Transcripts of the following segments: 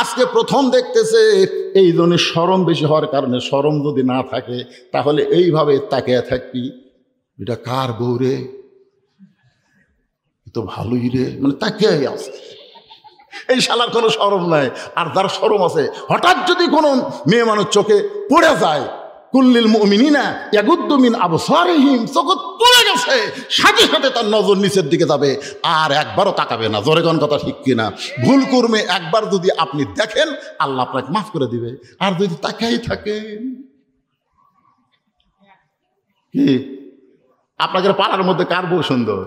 আজকে প্রথম দেখতেছে, এই জন্য শরম বেশি হওয়ার কারণে, শরম যদি না থাকে তাহলে এইভাবে তাকিয়ে থাকবি, এটা কার বউ রে, তো ভালোই রে, মানে তাকিয়ে আছে। এই শালার কোনো শরম নাই। আর যার শরম আছে, হঠাৎ যদি কোনো মেয়ে মানুষ চোখে পড়ে যায়, কুল্লিল মুমিনিনা ইয়াগুদ্দু মিন আবসারিহিম, চোখ পড়ে গেছে, সাথে সাথে তার নজর নিচের দিকে যাবে, আর একবারও তাকাবে না। জোরে কোন কথা ঠিক কিনা? ভুল করবে একবার যদি আপনি দেখেন, আল্লাহ আপনাকে মাফ করে দিবে। আর যদি তাকাই থাকেন, কি আপনাদের পাড়ার মধ্যে কার বউ সুন্দর?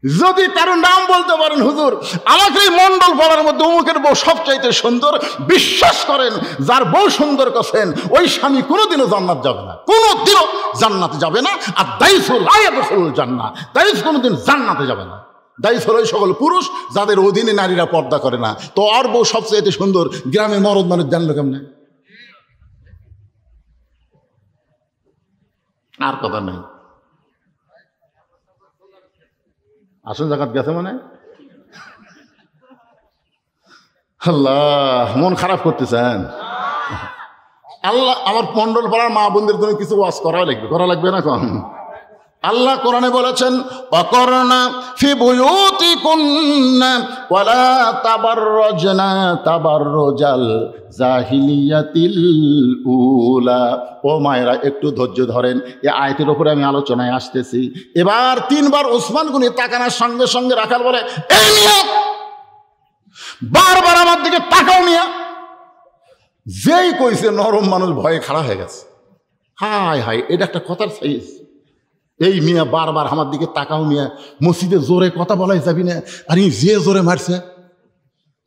যদি কারো নাম বলতে পারেন, হুজুর আমাকে এই মন্ডল পাড়ার মধ্যে অমুকের বউ সবচাইতে সুন্দর, বিশ্বাস করেন যার বউ সুন্দর করছেন ওই স্বামী কোনোদিনও জান্নাত যাবে না, কোনোদিনও জান্নাতে যাবে না। আর দাইসুল আয়াদুল জান্নাত, দাইস কোনোদিন জান্নাতে যাবে না। দাইস হলো ওই সকল পুরুষ যাদের অধীনে নারীরা পর্দা করে না। তো আর বউ সবচাইতে সুন্দর গ্রামের মরদ মানুষ জানলো কেমনে? আর কথা নেই। আসল জায়গা গেছে মানে আল্লাহ, মন খারাপ করতেছেন। আল্লাহ আমার মন্ডল পাড়ার মা বোনদের জন্য কিছু ওয়াজ করা লাগবে না কম। আল্লাহ কোরআনে বলেছেন, ওয়াকরনা ফি বুয়ুতিকুন্না ওয়ালা তাবাররাজনা তাবাররুজাল জাহিলিয়াতিল উলা। ও মায়েরা একটু ধৈর্য ধরেন, এই আয়াতের উপরে আমি আলোচনায় আসতেছি। এবার 3 বার ওসমান গনি তাকানোর সঙ্গে সঙ্গে রাখাল বলে, এই মিয়া বারবার আমার দিকে তাকাও মিয়া। যেই কইছে নরম মানুষ ভয়ে খাড়া হয়ে গেছে। হায় হায়, এটা একটা কথার সাইজ। এই মিয়া বারবার আমার দিকে তাকাও মিয়া, মসজিদে জোরে কথা বলাই যাবি না। আর যে জোরে মারছে,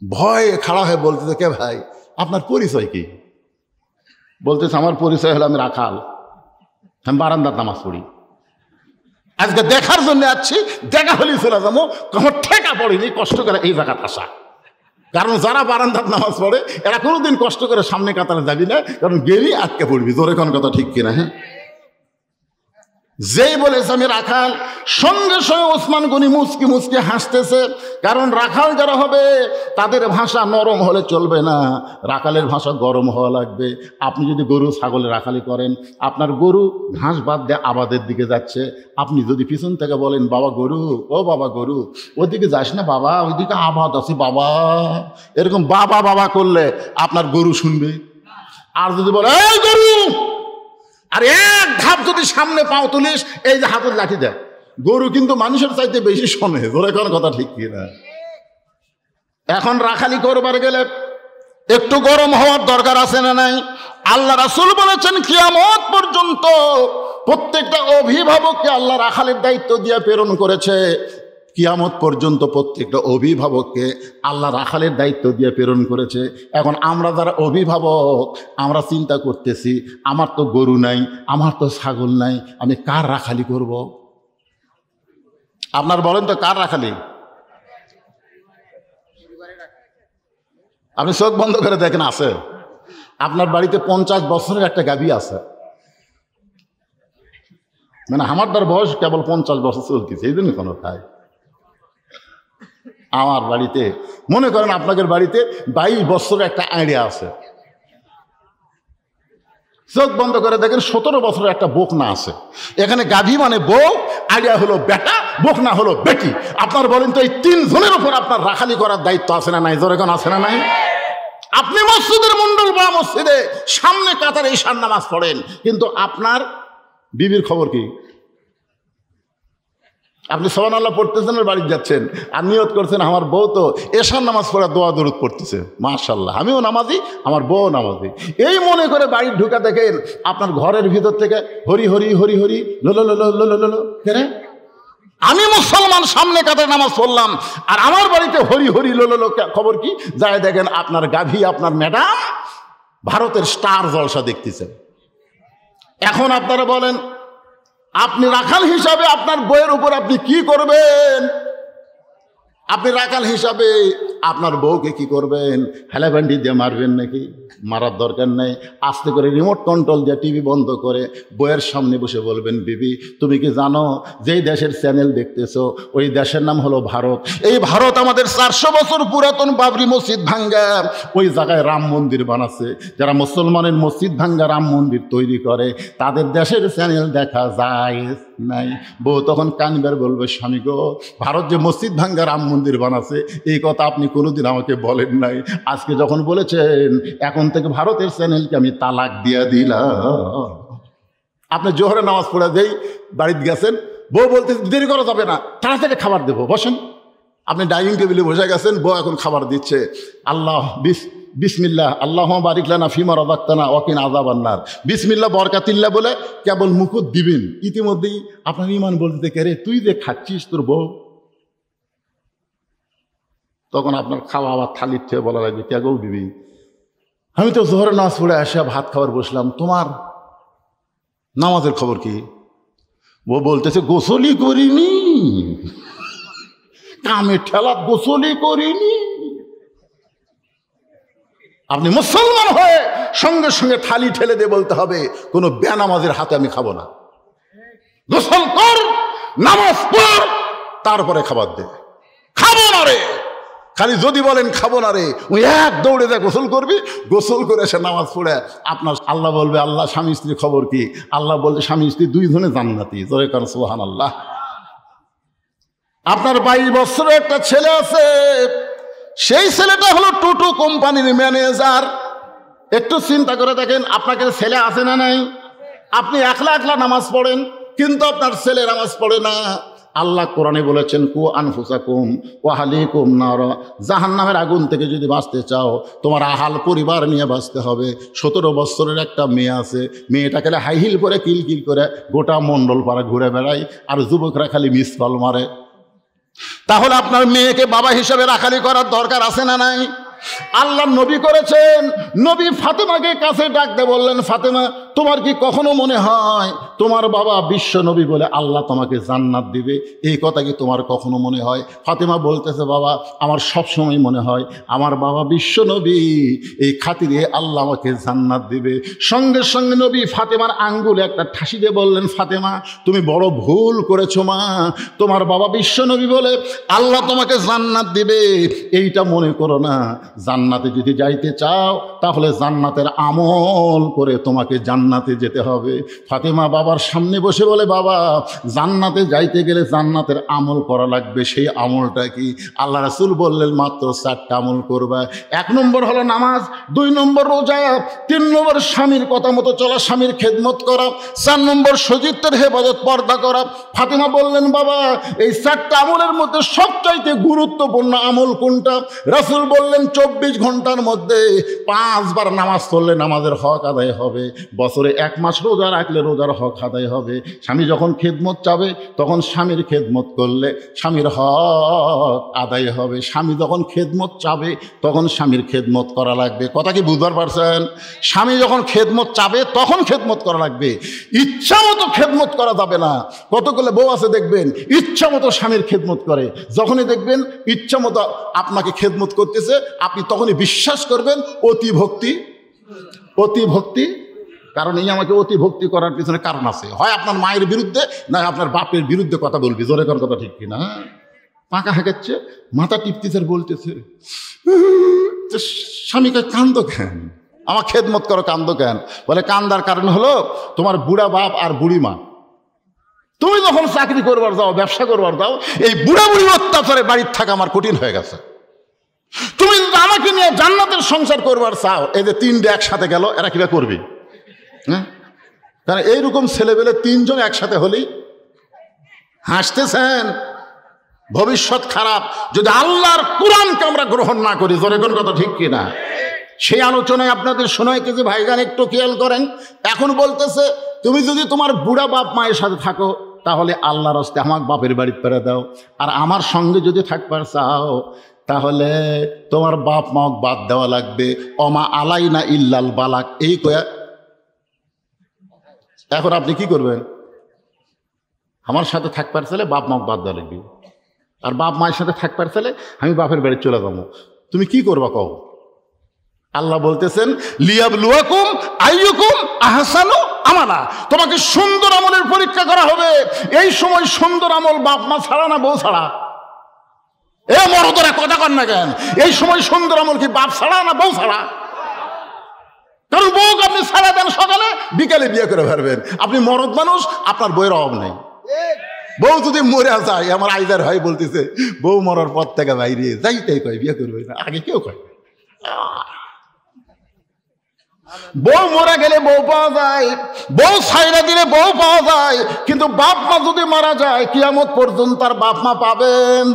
ভয়ে খাড়া হয়ে বলতেছে, কে ভাই আপনার পরিচয় কি? বলতেছে আমার পরিচয় হলো আমি রাখাল, আমি বারান্দার নামাজ পড়ি। আজকে দেখার জন্য আসছি, দেখা হলেই চলে যাবো, আমার ঠেকা পড়েনি কষ্ট করে এই জায়গাতে আসা। কারণ যারা বারান্দার নামাজ পড়ে এরা কোনোদিন কষ্ট করে সামনে কাতারে যাবি না, কারণ গেলি আটকে পড়বি। জোরে কোন কথা ঠিক কিনা? হ্যাঁ, যেই বলেছে আমি রাখাল, সঙ্গে সঙ্গে ওসমান গনি মুচকি মুচকি হাসতেছে। কারণ রাখাল যারা হবে তাদের ভাষা নরম হলে চলবে না, রাখালের ভাষা গরম হওয়া লাগবে। আপনি যদি গরু ছাগলে রাখালি করেন, আপনার গরু ঘাস বাদ দিয়ে আবাদের দিকে যাচ্ছে, আপনি যদি পিছন থেকে বলেন, বাবা গরু, ও বাবা গরু, ওইদিকে যাস না বাবা, ওইদিকে আবাদ আছে বাবা, এরকম বাবা বাবা করলে আপনার গরু শুনবে। আর যদি বলে এই গরু, আর এক ধাপ যদি সামনে পাও তুলিস, এই যে হাতের লাঠি দেয়, গরু কিন্তু মানুষের চাইতে বেশি শোনে। ধরে কোন কথা ঠিক কিনা? এখন রাখালি করবার গেলে একটু গরম হওয়ার দরকার আছে না নাই? আল্লাহ রাসূল বলেছেন, কিয়ামত পর্যন্ত প্রত্যেকটা অভিভাবককে আল্লাহ রাখালের দায়িত্ব দিয়ে প্রেরণ করেছে। কিয়ামত পর্যন্ত প্রত্যেকটা অভিভাবককে আল্লাহ রাখালের দায়িত্ব দিয়ে প্রেরণ করেছে। এখন আমরা যারা অভিভাবক, আমরা চিন্তা করতেছি, আমার তো গরু নাই, আমার তো ছাগল নাই, আমি কার রাখালি করব? আপনার বলেন তো কার রাখালি? আপনি চোখ বন্ধ করে দেখেন, আছে আপনার বাড়িতে 50 বছরের একটা গাভী আছে, মানে আমার তার বয়স কেবল 50 বছর চলতেছে, এই জন্য কোনো খায়। আমার বাড়িতে মনে করেন আপনাদের বাড়িতে 22 বছরের একটা আইডিয়া আছে, চোখ বন্ধ করে দেখেন 17 বছরের একটা বকনা আছে। এখানে গাভী মানে বউ, আইডিয়া হলো বেটা, বকনা হলো বেটি। আপনার বলেন তো এই 3 জনের উপর আপনার রাখালি করার দায়িত্ব আছে না নাই? জোরে কোন আছে না নাই? আপনি মসজিদের মন্ডল বা মসজিদে সামনে কাতারে ঈশার নামাজ পড়েন, কিন্তু আপনার বিবির খবর কি? আপনি সুবহানাল্লাহ পড়তেছেন আর বাড়ি যাচ্ছেন, আর নিয়ত করছেন আমার বউ তো এশার নামাজ পড়া দোয়া দরুদ পড়তেছে, মাশাআল্লাহ আমিও নামাজি, আমার বউ নামাজি, এই মনে করে বাড়ির ঢুকা দেখেন আপনার ঘরের ভিতর থেকে হরি হরি হরি হরি লোলো লোলো লোলো লোলো। কেন? আমি মুসলমান, সামনে কাতারে নামাজ পড়লাম, আর আমার বাড়িতে হরি হরি লোলো লো। খবর কি? যায় দেখেন আপনার গাভী, আপনার ম্যাডাম ভারতের স্টার জলসা দেখতেছেন। এখন আপনারা বলেন, আপনি রাখাল হিসাবে আপনার বইয়ের উপর আপনি কি করবেন? আপনি রাখাল হিসাবে আপনার বউকে কি করবেন? হেলাব্যান্ডি দিয়ে মারবেন নাকি? মারার দরকার নেই। আস্তে করে রিমোট কন্ট্রোল দিয়ে টিভি বন্ধ করে বইয়ের সামনে বসে বলবেন, বিবি তুমি কি জানো যেই দেশের চ্যানেল দেখতেছো ওই দেশের নাম হলো ভারত। এই ভারত আমাদের 400 বছর পুরাতন বাবরি মসজিদ ভাঙ্গা ওই জায়গায় রাম মন্দির বানাচ্ছে। যারা মুসলমানের মসজিদ ভাঙ্গা রাম মন্দির তৈরি করে তাদের দেশের চ্যানেল দেখা যায় নাই। বউ তখন কানবার বলবে, স্বামী গো, ভারত যে মসজিদ ভাঙ্গা রাম মন্দির বানাচ্ছে এই কথা আপনি কোনোদিন আমাকে বলেন নাই। আজকে যখন বলেছেন এখন থেকে ভারতের চ্যানেলকে আমি তালাক দিয়ে দিলাম। আপনি জোহরে নামাজ পড়ে দেই বাড়িতে গেছেন, বউ বলতে দেরি করা যাবে না, তাড়াতাড়ি খাবার দেবো, বসেন। আপনি ডাইনিং টেবিলে বসে গেছেন, বউ এখন খাবার দিচ্ছে। আল্লাহ বিসমিল্লাহ আল্লাহ বারিক লানা ফিমা রাযাকতানা ওয়াকিনা আযাবান্নার, বিসমিল্লাহ বরকাতিল্লাহ বলে কেবল মুকুট দিবেন, ইতিমধ্যেই আপনার ঈমান বলতে কে রে তুই যে খাচ্ছিস তোর বউ। তখন আপনার খাওয়া আবার থালির থেকে বলা লাগবে, কে গো বিবি, আমি তো জোহরে নামাজ পড়ে আসা ভাত খাবার বসলাম, তোমার নামাজের খবর কি? ও বলতেছে গোসলই করিনি, কামে ঠেলা গোসলই করিনি। আপনি মুসলমান হয়ে সঙ্গে সঙ্গে থালি ঠেলে দিয়ে বলতে হবে কোনো বেনামাজের হাতে আমি খাবো না। গোসল কর, নামাজ পড়, তারপরে খাবার দে। খাবো না রে, খালি যদি বলেন খাবো না রে, ওই এক দৌড়ে যা গোসল করবি, গোসল করে এসে নামাজ পড়ে আপনার আল্লাহ বলবে, আল্লাহ স্বামী স্ত্রীর খবর কি? আল্লাহ বলছে স্বামী স্ত্রী দুই ধরনের জান্নাতি। জোরে কারণ সুবহানাল্লাহ। আপনার 22 বছরের একটা ছেলে আছে, সেই ছেলেটা হলো টুটু কোম্পানির ম্যানেজার। একটু চিন্তা করে দেখেন, আপনাকে ছেলে আছে না নাই? আপনি একলা একলা নামাজ পড়েন, কিন্তু আপনার ছেলে নামাজ পড়ে না। আল্লাহ কোরআনে বলেছেন, কু আনফুসাকুম ওয়া আহলিকুম নার, জাহান্নামের আগুন থেকে যদি বাঁচতে চাও তোমার আহাল পরিবার নিয়ে বাঁচতে হবে। 17 বছরের একটা মেয়ে আছে, মেয়েটাকে হাই হিল করে কিলকিল করে গোটা মণ্ডল পাড়া ঘুরে বেড়ায়, আর যুবকরা খালি মিস কল মারে। তাহলে আপনার মেয়েকে বাবা হিসেবে রাখালি করার দরকার আছে না নাই? আল্লাহ নবী করেছেন, নবী ফাতেমাকে কাছে ডাকতে বললেন, ফাতেমা তোমার কি কখনো মনে হয় তোমার বাবা বিশ্ব নবী বলে আল্লাহ তোমাকে জান্নাত দিবে? এই কথা কি তোমার কখনো মনে হয়? ফাতেমা বলতেছে, বাবা আমার সব সময় মনে হয় আমার বাবা বিশ্ব নবী, এই খাতিরে আল্লাহ আমাকে জান্নাত দিবে। সঙ্গে সঙ্গে নবী ফাতেমার আঙ্গুলে একটা ঠাসি দিয়ে বললেন, ফাতেমা তুমি বড় ভুল করেছো মা, তোমার বাবা বিশ্ব নবী বলে আল্লাহ তোমাকে জান্নাত দিবে এইটা মনে করো না। জান্নাতে যদি যাইতে চাও তাহলে জান্নাতের আমল করে তোমাকে জান্নাতে যেতে হবে। ফাতেমা বাবার সামনে বসে বলে, বাবা জান্নাতে যাইতে গেলে জান্নাতের আমল করা লাগবে, সেই আমলটা কি? আল্লাহ রাসূল বললেন, মাত্র 4টা আমল করবা। 1 নম্বর হলো নামাজ, 2 নম্বর রোজা, 3 নম্বর স্বামীর কথা মতো চলা, স্বামীর খেদমত করা, 4 নম্বর সতীত্বের হেফাজত পর্দা করা। ফাতেমা বললেন, বাবা এই 4টা আমলের মধ্যে সবচাইতে গুরুত্বপূর্ণ আমল কোনটা? রাসূল বললেন, 24 ঘন্টার মধ্যে 5 বার নামাজ পড়লে নামাজের হক আদায় হবে, বছরে 1 মাস রোজা রাখলে রোজার হক আদায় হবে। স্বামী যখন খেদমত চাবে তখন স্বামীর খেদমত করলে স্বামীর হক আদায় হবে। স্বামী যখন খেদমত চাবে তখন স্বামীর খেদমত করা লাগবে। কথা কি বুঝতে পারছেন? স্বামী যখন খেদমত চাবে তখন খেদমত করা লাগবে, ইচ্ছা মতো খেদমত করা যাবে না। কতগুলো বউ আছে দেখবেন ইচ্ছা মতো স্বামীর খেদমত করে, যখনই দেখবেন ইচ্ছা মতো আপনাকে খেদমত করতেছে আপনি তখনই বিশ্বাস করবেন অতি ভক্তি, অতি ভক্তি। কারণ এই আমাকে অতি ভক্তি করার পিছনে কারণ আছে, হয় আপনার মায়ের বিরুদ্ধে না আপনার বাপের বিরুদ্ধে কথা বলবি। জোরে কর কথা ঠিক কিনা? পাকা হাঁকাচ্ছে, মাথা টিপতেছে, বলতেছে স্বামীকে কান্দ কেন, আমার খেদমত করো কান্দ কেন? বলে কান্দার কারণ হলো তোমার বুড়া বাপ আর বুড়ি মা, তুমি যখন চাকরি করবার যাও ব্যবসা করবার যাও এই বুড়া বুড়ি অত্যাচারে বাড়ির থাকা আমার কঠিন হয়ে গেছে। তুমি যদি আমাকে নিয়ে জান্নাতের সংসার করবার চাও, এই যে 3টে একসাথে গেল এরা কিভাবে করবি? হ্যাঁ, কারণ এইরকম ছেলেবেলে 3 জন একসাথে হলেই হাসতেছেন, ভবিষ্যৎ খারাপ যদি আল্লাহর কোরআনকে আমরা গ্রহণ না করি। জোরে কোন কথা ঠিক কিনা? সেই আলোচনায় আপনাদের শোনাইতেছে ভাইজান, একটু খেয়াল করেন। এখন বলতেছে তুমি যদি তোমার বুড়া বাপ মায়ের সাথে থাকো তাহলে আল্লাহর রাস্তায় আমার বাপের বাড়ি পেরে দাও, আর আমার সঙ্গে যদি থাকবার চাও তাহলে তোমার বাপ মাক বাদ দেওয়া লাগবে। অমা আলাইনা ইল্লাল বালাক, এই কয়া এখন আপনি কি করবেন? আমার সাথে থাকবার চাইলে বাপ মাক বাদ দেওয়া লাগবে, আর বাপ মায়ের সাথে থাকবার চাইলে আমি বাপের বাড়ি চলে যাবো। তুমি কি করবা কও? আল্লাহ বলতেছেন লিয়াবলুয়াকুম আইয়ুকুম আহসানু আমালা, তোমাকে সুন্দর আমলের পরীক্ষা করা হবে। এই সময় সুন্দর আমল বাপ মা ছাড়া না বউ ছাড়া? এ মরদরা কথা কন না কেন? এই সময় সুন্দর আমল কি বাপ ছাড়া না বউ ছাড়া? কারণ বউকে আপনি ছাড়া দেন সকালে, বিকালে বিয়ে করে ফেলবেন। আপনি মরদ মানুষ, আপনার বইয়ের অভাব নেই। বউ যদি মরে যায়, আমার আইদার ভাই বলতেছে বউ মরার পর থেকে বাইরে যাইতেই কয় বিয়ে করবে না, আগে কেউ কয়। বউ মরে গেলে বউ পাওয়া যায়, বউ ছাইরা দিলে বউ পাওয়া যায়, কিন্তু বাপ মা যদি মারা যায় কিয়ামত পর্যন্ত তার বাপ মা পাবেন।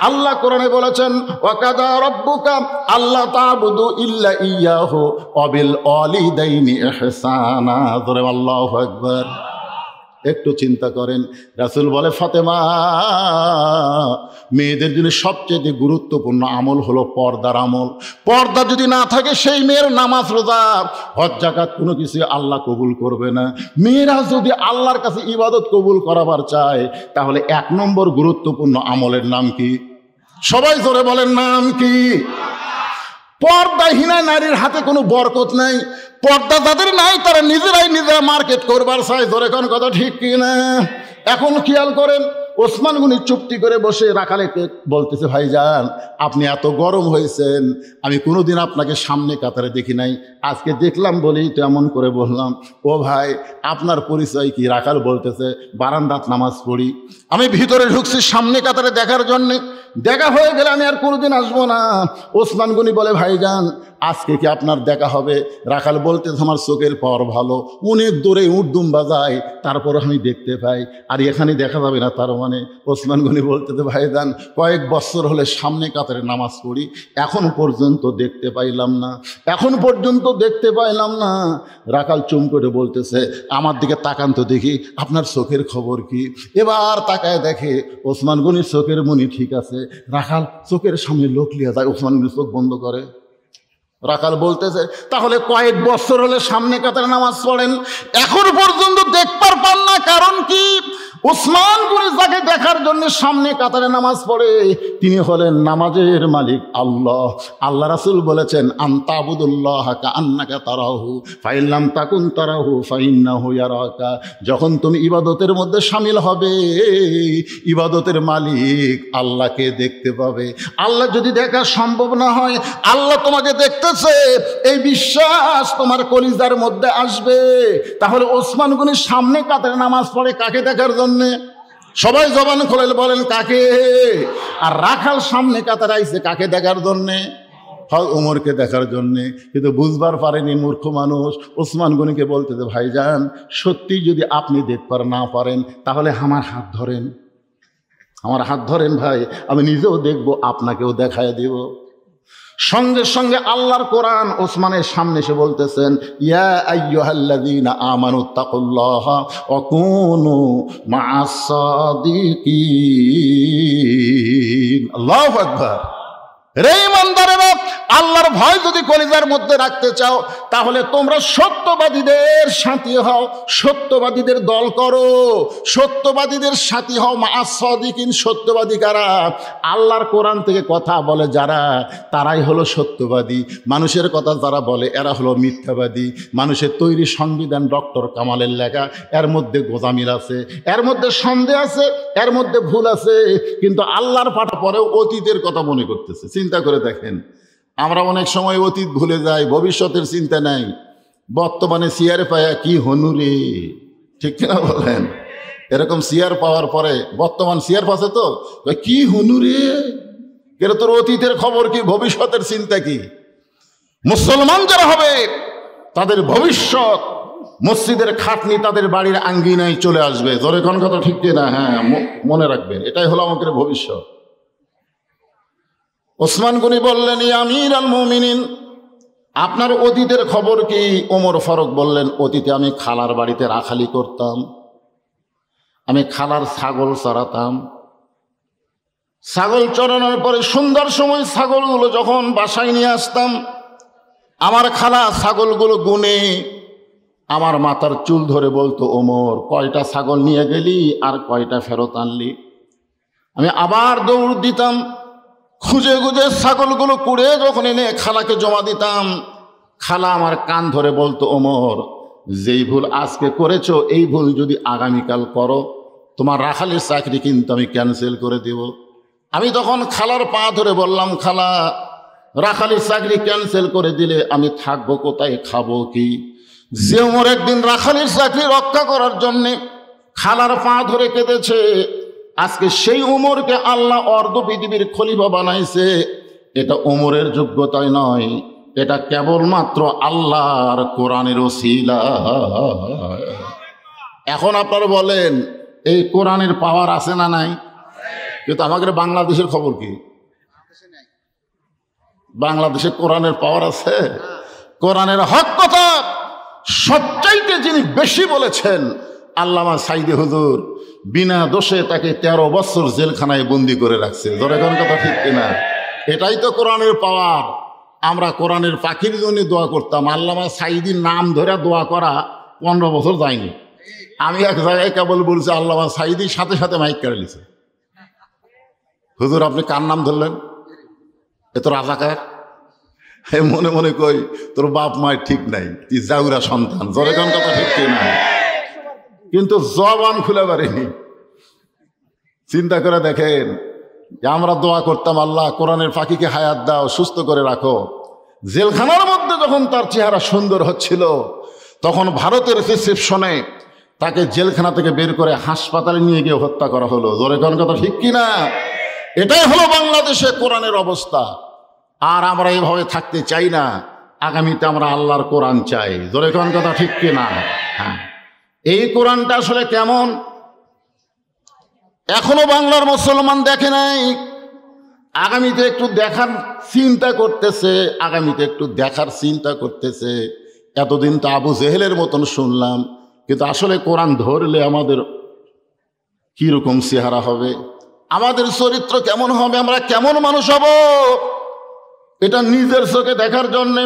আল্লাহ কোরআনে বলেছেন ওয়াকাদা রাব্বুকা আল্লা তা'বুদু ইল্লা ইয়াহু ওয়া বিল ওয়ালিদাইনি ইহসানা। জোরে আল্লাহু আকবার। একটু চিন্তা করেন, রাসূল বলে ফাতেমা, মেয়েদের জন্য সবচেয়ে গুরুত্বপূর্ণ আমল হলো পর্দার আমল। পর্দা যদি না থাকে সেই মেয়ের নামাজ রোজা হজ যাকাত কোনো কিছু আল্লাহ কবুল করবে না। মেয়েরা যদি আল্লাহর কাছে ইবাদত কবুল করাবার চায়, তাহলে 1 নম্বর গুরুত্বপূর্ণ আমলের নাম কি? সবাই জোরে বলেন, নাম কি? পর্দাহীনা নারীর হাতে কোনো বরকত নাই। পর্দা যাদের নাই তারা নিজেরা মার্কেট করবার চায়। জোরে কোন কথা ঠিক কি না? এখন খেয়াল করেন, ওসমান গনি চুপটি করে বসে রাখালেকে বলতেছে ভাইজান, আপনি এত গরম হয়েছেন, আমি কোনোদিন আপনাকে সামনে কাতারে দেখি নাই, আজকে দেখলাম বলেই তো এমন করে বললাম। ও ভাই, আপনার পরিচয় কি? রাখাল বলতেছে বারান্দাত নামাজ পড়ি, আমি ভিতরে ঢুকছি সামনে কাতারে দেখার জন্যে, দেখা হয়ে গেলে আমি আর কোনোদিন আসবো না। ওসমান গনি বলে ভাইজান আজকে কি আপনার দেখা হবে? রাখাল বলতেছে আমার চোখের পাওয়ার ভালো, অনেক দূরে উর্দুম বাজায়, তারপর আমি দেখতে পাই, আর এখানে দেখা যাবে না তার মানে? ওসমান গনি বলতেছে ভাইজান কয়েক বছর হলে সামনে কাতারে নামাজ পড়ি, এখন পর্যন্ত দেখতে পাইলাম না, এখন পর্যন্ত দেখতে পাইলাম না। রাখাল চুম করে বলতেছে আমার দিকে তাকান তো দেখি আপনার চোখের খবর কি? এবার তাকায় দেখে ওসমান গনির চোখের মনি ঠিক আছে। রাখাল চোখের সামনে লোক লিয়া যায়, ওসমান গনি চোখ বন্ধ করে। রাখাল বলতেছে তাহলে কয়েক বছর হলে সামনে কাতারে নামাজ পড়েন, এখন পর্যন্ত দেখবার পান না, কারণ কি? ওসমান গনি যাকে দেখার জন্য সামনে কাতারে নামাজ পড়ে তিনি হলেন নামাজের মালিক আল্লাহ। আল্লাহ রাসূল বলেছেন আনতাবুদুল্লাহ কাআন্নাকা তারাহু ফাইন লাম তাকুন তারাহু ফাইন্নাহু ইয়ারাকা। যখন তুমি ইবাদতের মধ্যে শামিল হবে, ইবাদতের মালিক আল্লাহকে দেখতে পাবে। আল্লাহ যদি দেখা সম্ভব না হয়, আল্লাহ তোমাকে দেখতেছে এই বিশ্বাস তোমার কলিজার মধ্যে আসবে। তাহলে ওসমান গনি সামনে কাতারে নামাজ পড়ে কাকে দেখার জন্য? সবাই জবান খুলে বলেন কাকে? আর রাখাল সামনে কাতারে আইছে কাকে দেখার জন্যে? ওমরকে দেখার জন্যে। কিন্তু বুঝবার পারেনি মূর্খ মানুষ। ওসমান গনিকে বলতেছে ভাইজান সত্যি যদি আপনি দেখবার না পারেন তাহলে আমার হাত ধরেন, আমার হাত ধরেন ভাই, আমি নিজেও দেখবো আপনাকেও দেখায় দিব। সঙ্গে সঙ্গে আল্লাহর কোরআন ওসমানের সামনে এসে বলতেছেন ইয়া আইয়ুহাল্লাযীনা আমানুত্তাকুল্লাহা ওয়া কুনু মা'আস সাদিকিন। আল্লাহু আকবার। রে ঈমানদারেরা, আল্লাহর ভয় যদি কলিজার মধ্যে রাখতে চাও তাহলে তোমরা সত্যবাদীদের সাথী হও, সত্যবাদীদের দল করো, সত্যবাদীদের সাথী হও। মা'আস সাদিকিন, সত্যবাদী কারা? আল্লাহর কোরআন থেকে কথা বলে যারা, তারাই হলো সত্যবাদী। মানুষের কথা যারা বলে এরা হলো মিথ্যাবাদী। মানুষের তৈরি সংবিধান ডক্টর কামালের লেখা, এর মধ্যে গোজামিল আছে, এর মধ্যে সন্দেহ আছে, এর মধ্যে ভুল আছে, কিন্তু আল্লাহর পাঠা পরেও অতীতের কথা মনে করতেছে। চিন্তা করে দেখেন, আমরা অনেক সময় অতীত ভুলে যাই, ভবিষ্যতের চিন্তা নাই। বর্তমানে চেয়ার পায়া কি হনুরে, ঠিক কিনা বলেন? এরকম চেয়ার পাওয়ার পরে বর্তমান চেয়ার পাচ্ছে তো কি হনুরে, এটা তোর অতীতের খবর কি, ভবিষ্যতের চিন্তা কি? মুসলমান যারা হবে তাদের ভবিষ্যৎ মসজিদের খাটনি তাদের বাড়ির আঙ্গিনায় চলে আসবে। জোরে কোন কথা ঠিক কিনা? হ্যাঁ, মনে রাখবেন, এটাই হলো আমাদের ভবিষ্যৎ। ওসমান গনি বললেন ইয়া আমিরাল মুমিনিন, আপনার অতীতের খবর কি? ওমর ফারুক বললেন অতীতে আমি খালার বাড়িতে রাখালি করতাম, আমি খালার ছাগল চড়াতাম। ছাগল চড়ানোর পরে সুন্দর সময় ছাগলগুলো যখন বাসায় নিয়ে আসতাম, আমার খালা ছাগলগুলো গুনে আমার মাথার চুল ধরে বলতো ওমর কয়টা ছাগল নিয়ে গেলি আর কয়টা ফেরত আনলি? আমি আবার দৌড় দিতাম, খুঁজে খুঁজে ছাগলগুলো কুড়ে যখন এনে খালাকে জমা দিতাম, খালা আমার কান ধরে বলতো, ওমর, যেই ভুল আজকে করেছো এই ভুল যদি আগামীকাল করো তোমার রাখালের চাকরি কিন্তু আমি ক্যান্সেল করে দেব। আমি তখন খালার পা ধরে বললাম, খালা, রাখালের চাকরি ক্যান্সেল করে দিলে আমি থাকবো কোথায়, খাবো কি? যে ওমর একদিন রাখালের চাকরি রক্ষা করার জন্যে খালার পা ধরে কেঁদেছে, আজকে সেই ওমরকে আল্লাহ অর্ধ পৃথিবীর খলিফা বানাইছে। এটা ওমরের যোগ্যতায় নয়, এটা কেবলমাত্র আল্লাহর কোরআনের ওসিলা। এখন আপনারা বলেন, এই কোরআনের পাওয়ার আছে না নাই? কিন্তু আমাদের বাংলাদেশের খবর কি? বাংলাদেশে কোরআনের পাওয়ার আছে? কোরআনের হক কথা সবচাইতে যিনি বেশি বলেছেন আল্লামা সাইদি হুজুর, বিনা দোষে তাকে 13 বছর জেলখানায় বন্দি করে রাখছে। ধরে কোন কথা ঠিক কিনা? এটাই তো কোরআনের পাওয়ার। আমরা কোরআনের পাখির জন্য দোয়া করতাম, আল্লামা সাইদির নাম ধরে দোয়া করা 15 বছর যায়নি। আমি এক জায়গায় কেবল বলছি আল্লামা সাইদির সাথে সাথে মাইক কেড়ে নিছে, হুজুর আপনি কার নাম ধরলেন? এ তো রাজাকার। মনে মনে কই, তোর বাপ মায়ের ঠিক নাই, তুই জাউরা সন্তান। জোরে কোন কথা ঠিক কিনা? কিন্তু জবান খুলে পারিনি। চিন্তা করে দেখেন, আমরা দোয়া করতাম, আল্লাহ কোরআনের পাখিকে হায়াত দাও, সুস্থ করে রাখো। জেলখানার মধ্যে যখন তার চেহারা সুন্দর হচ্ছিল, তখন ভারতের রিসেপশনে তাকে জেলখানা থেকে বের করে হাসপাতালে নিয়ে গিয়ে হত্যা করা হলো। জোরে কোন কথা ঠিক কিনা? এটাই হলো বাংলাদেশে কোরআনের অবস্থা। আর আমরা এভাবে থাকতে চাই না। আগামীতে আমরা আল্লাহর কোরআন চাই। জোরে কোন কথা ঠিক কিনা? হ্যাঁ, এই কোরআনটা আসলে কেমন এখনো বাংলার মুসলমান দেখে নাই। আগামীতে একটু দেখার চিন্তা করতেছে, আগামীতে একটু দেখার চিন্তা করতেছে। এতদিন তো আবু জেহেলের মতন শুনলাম, কিন্তু আসলে কোরআন ধরলে আমাদের কিরকম চেহারা হবে, আমাদের চরিত্র কেমন হবে, আমরা কেমন মানুষ হব, এটা নিজের চোখে দেখার জন্যে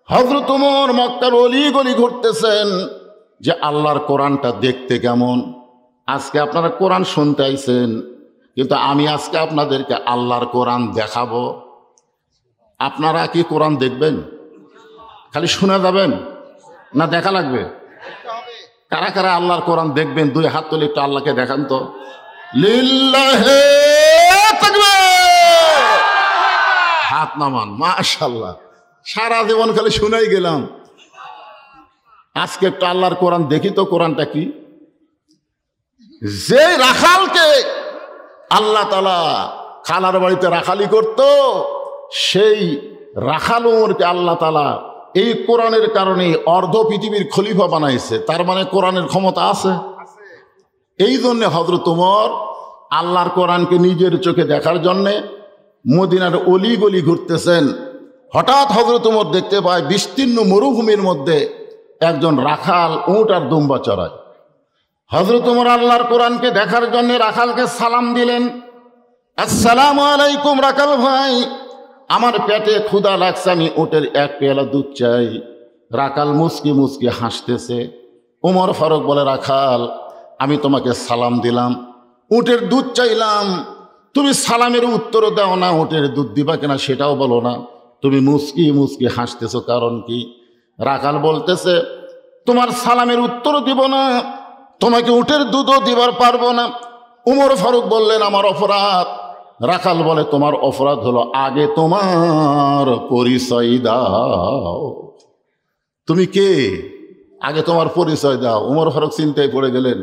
হযরত ওমর মক্কার অলি গলি ঘুরতেছেন যে আল্লাহর কোরআনটা দেখতে কেমন। আজকে আপনারা কোরআন শুনতে আইছেন, কিন্তু আমি আজকে আপনাদেরকে আল্লাহর কোরআন দেখাবো। আপনারা কি কোরআন দেখবেন? খালি শোনা যাবেন না দেখা লাগবে? কারা কারা আল্লাহর কোরআন দেখবেন? 2 হাত তুলে একটু আল্লাহকে দেখান তো। লিল্লাহে তাকবীর, হাত নামান। মাশাআল্লাহ, সারা জীবন খালি শুনাই গেলাম, আজকে একটু আল্লাহর কোরআন দেখি তো। কোরআনটা কি? যে রাখালকে আল্লাহ তাআলা খালার বাড়িতে রাখালি করত, সেই রাখাল ওমরকে আল্লাহ তাআলা এই কোরআনের কারণে অর্ধ পৃথিবীর খলিফা বানাইছে। তার মানে কোরআনের ক্ষমতা আছে। এই জন্যে হযরত ওমর আল্লাহর কোরআনকে নিজের চোখে দেখার জন্যে মদিনার অলি গলি ঘুরতেছেন। হঠাৎ হযরত ওমর দেখতে পায় বিস্তীর্ণ মরুভূমির মধ্যে একজন রাখাল উট আর দুম্বা চড়ায়। হযরত ওমর আল্লাহর কোরআনকে দেখার জন্য রাখালকে সালাম দিলেন, আসসালামু আলাইকুম রাখাল ভাই, আমার পেটে ক্ষুধা লাগছে, আমি উটের 1 পেয়ালা দুধ চাই। রাখাল মুচকি মুচকি হাসতেছে। ওমর ফারুক বলে, রাখাল, আমি তোমাকে সালাম দিলাম, উটের দুধ চাইলাম, তুমি সালামের উত্তরও দাও না, উটের দুধ দিবা কিনা সেটাও বলো না, তুমি মুচকি মুচকি হাসতেছো কারণ কি? রাখাল বলতেছে, তোমার সালামের উত্তরও দিব না, তোমাকে উটের দুধও দিবার পারবো না। ওমর ফারুক বললেন, আমার অপরাধ। রাখাল বলে, তোমার অপরাধ হলো আগে তোমার পরিচয় দাও। তুমি কে? আগে তোমার পরিচয় দাও। ওমর ফারুক চিন্তায় পড়ে গেলেন,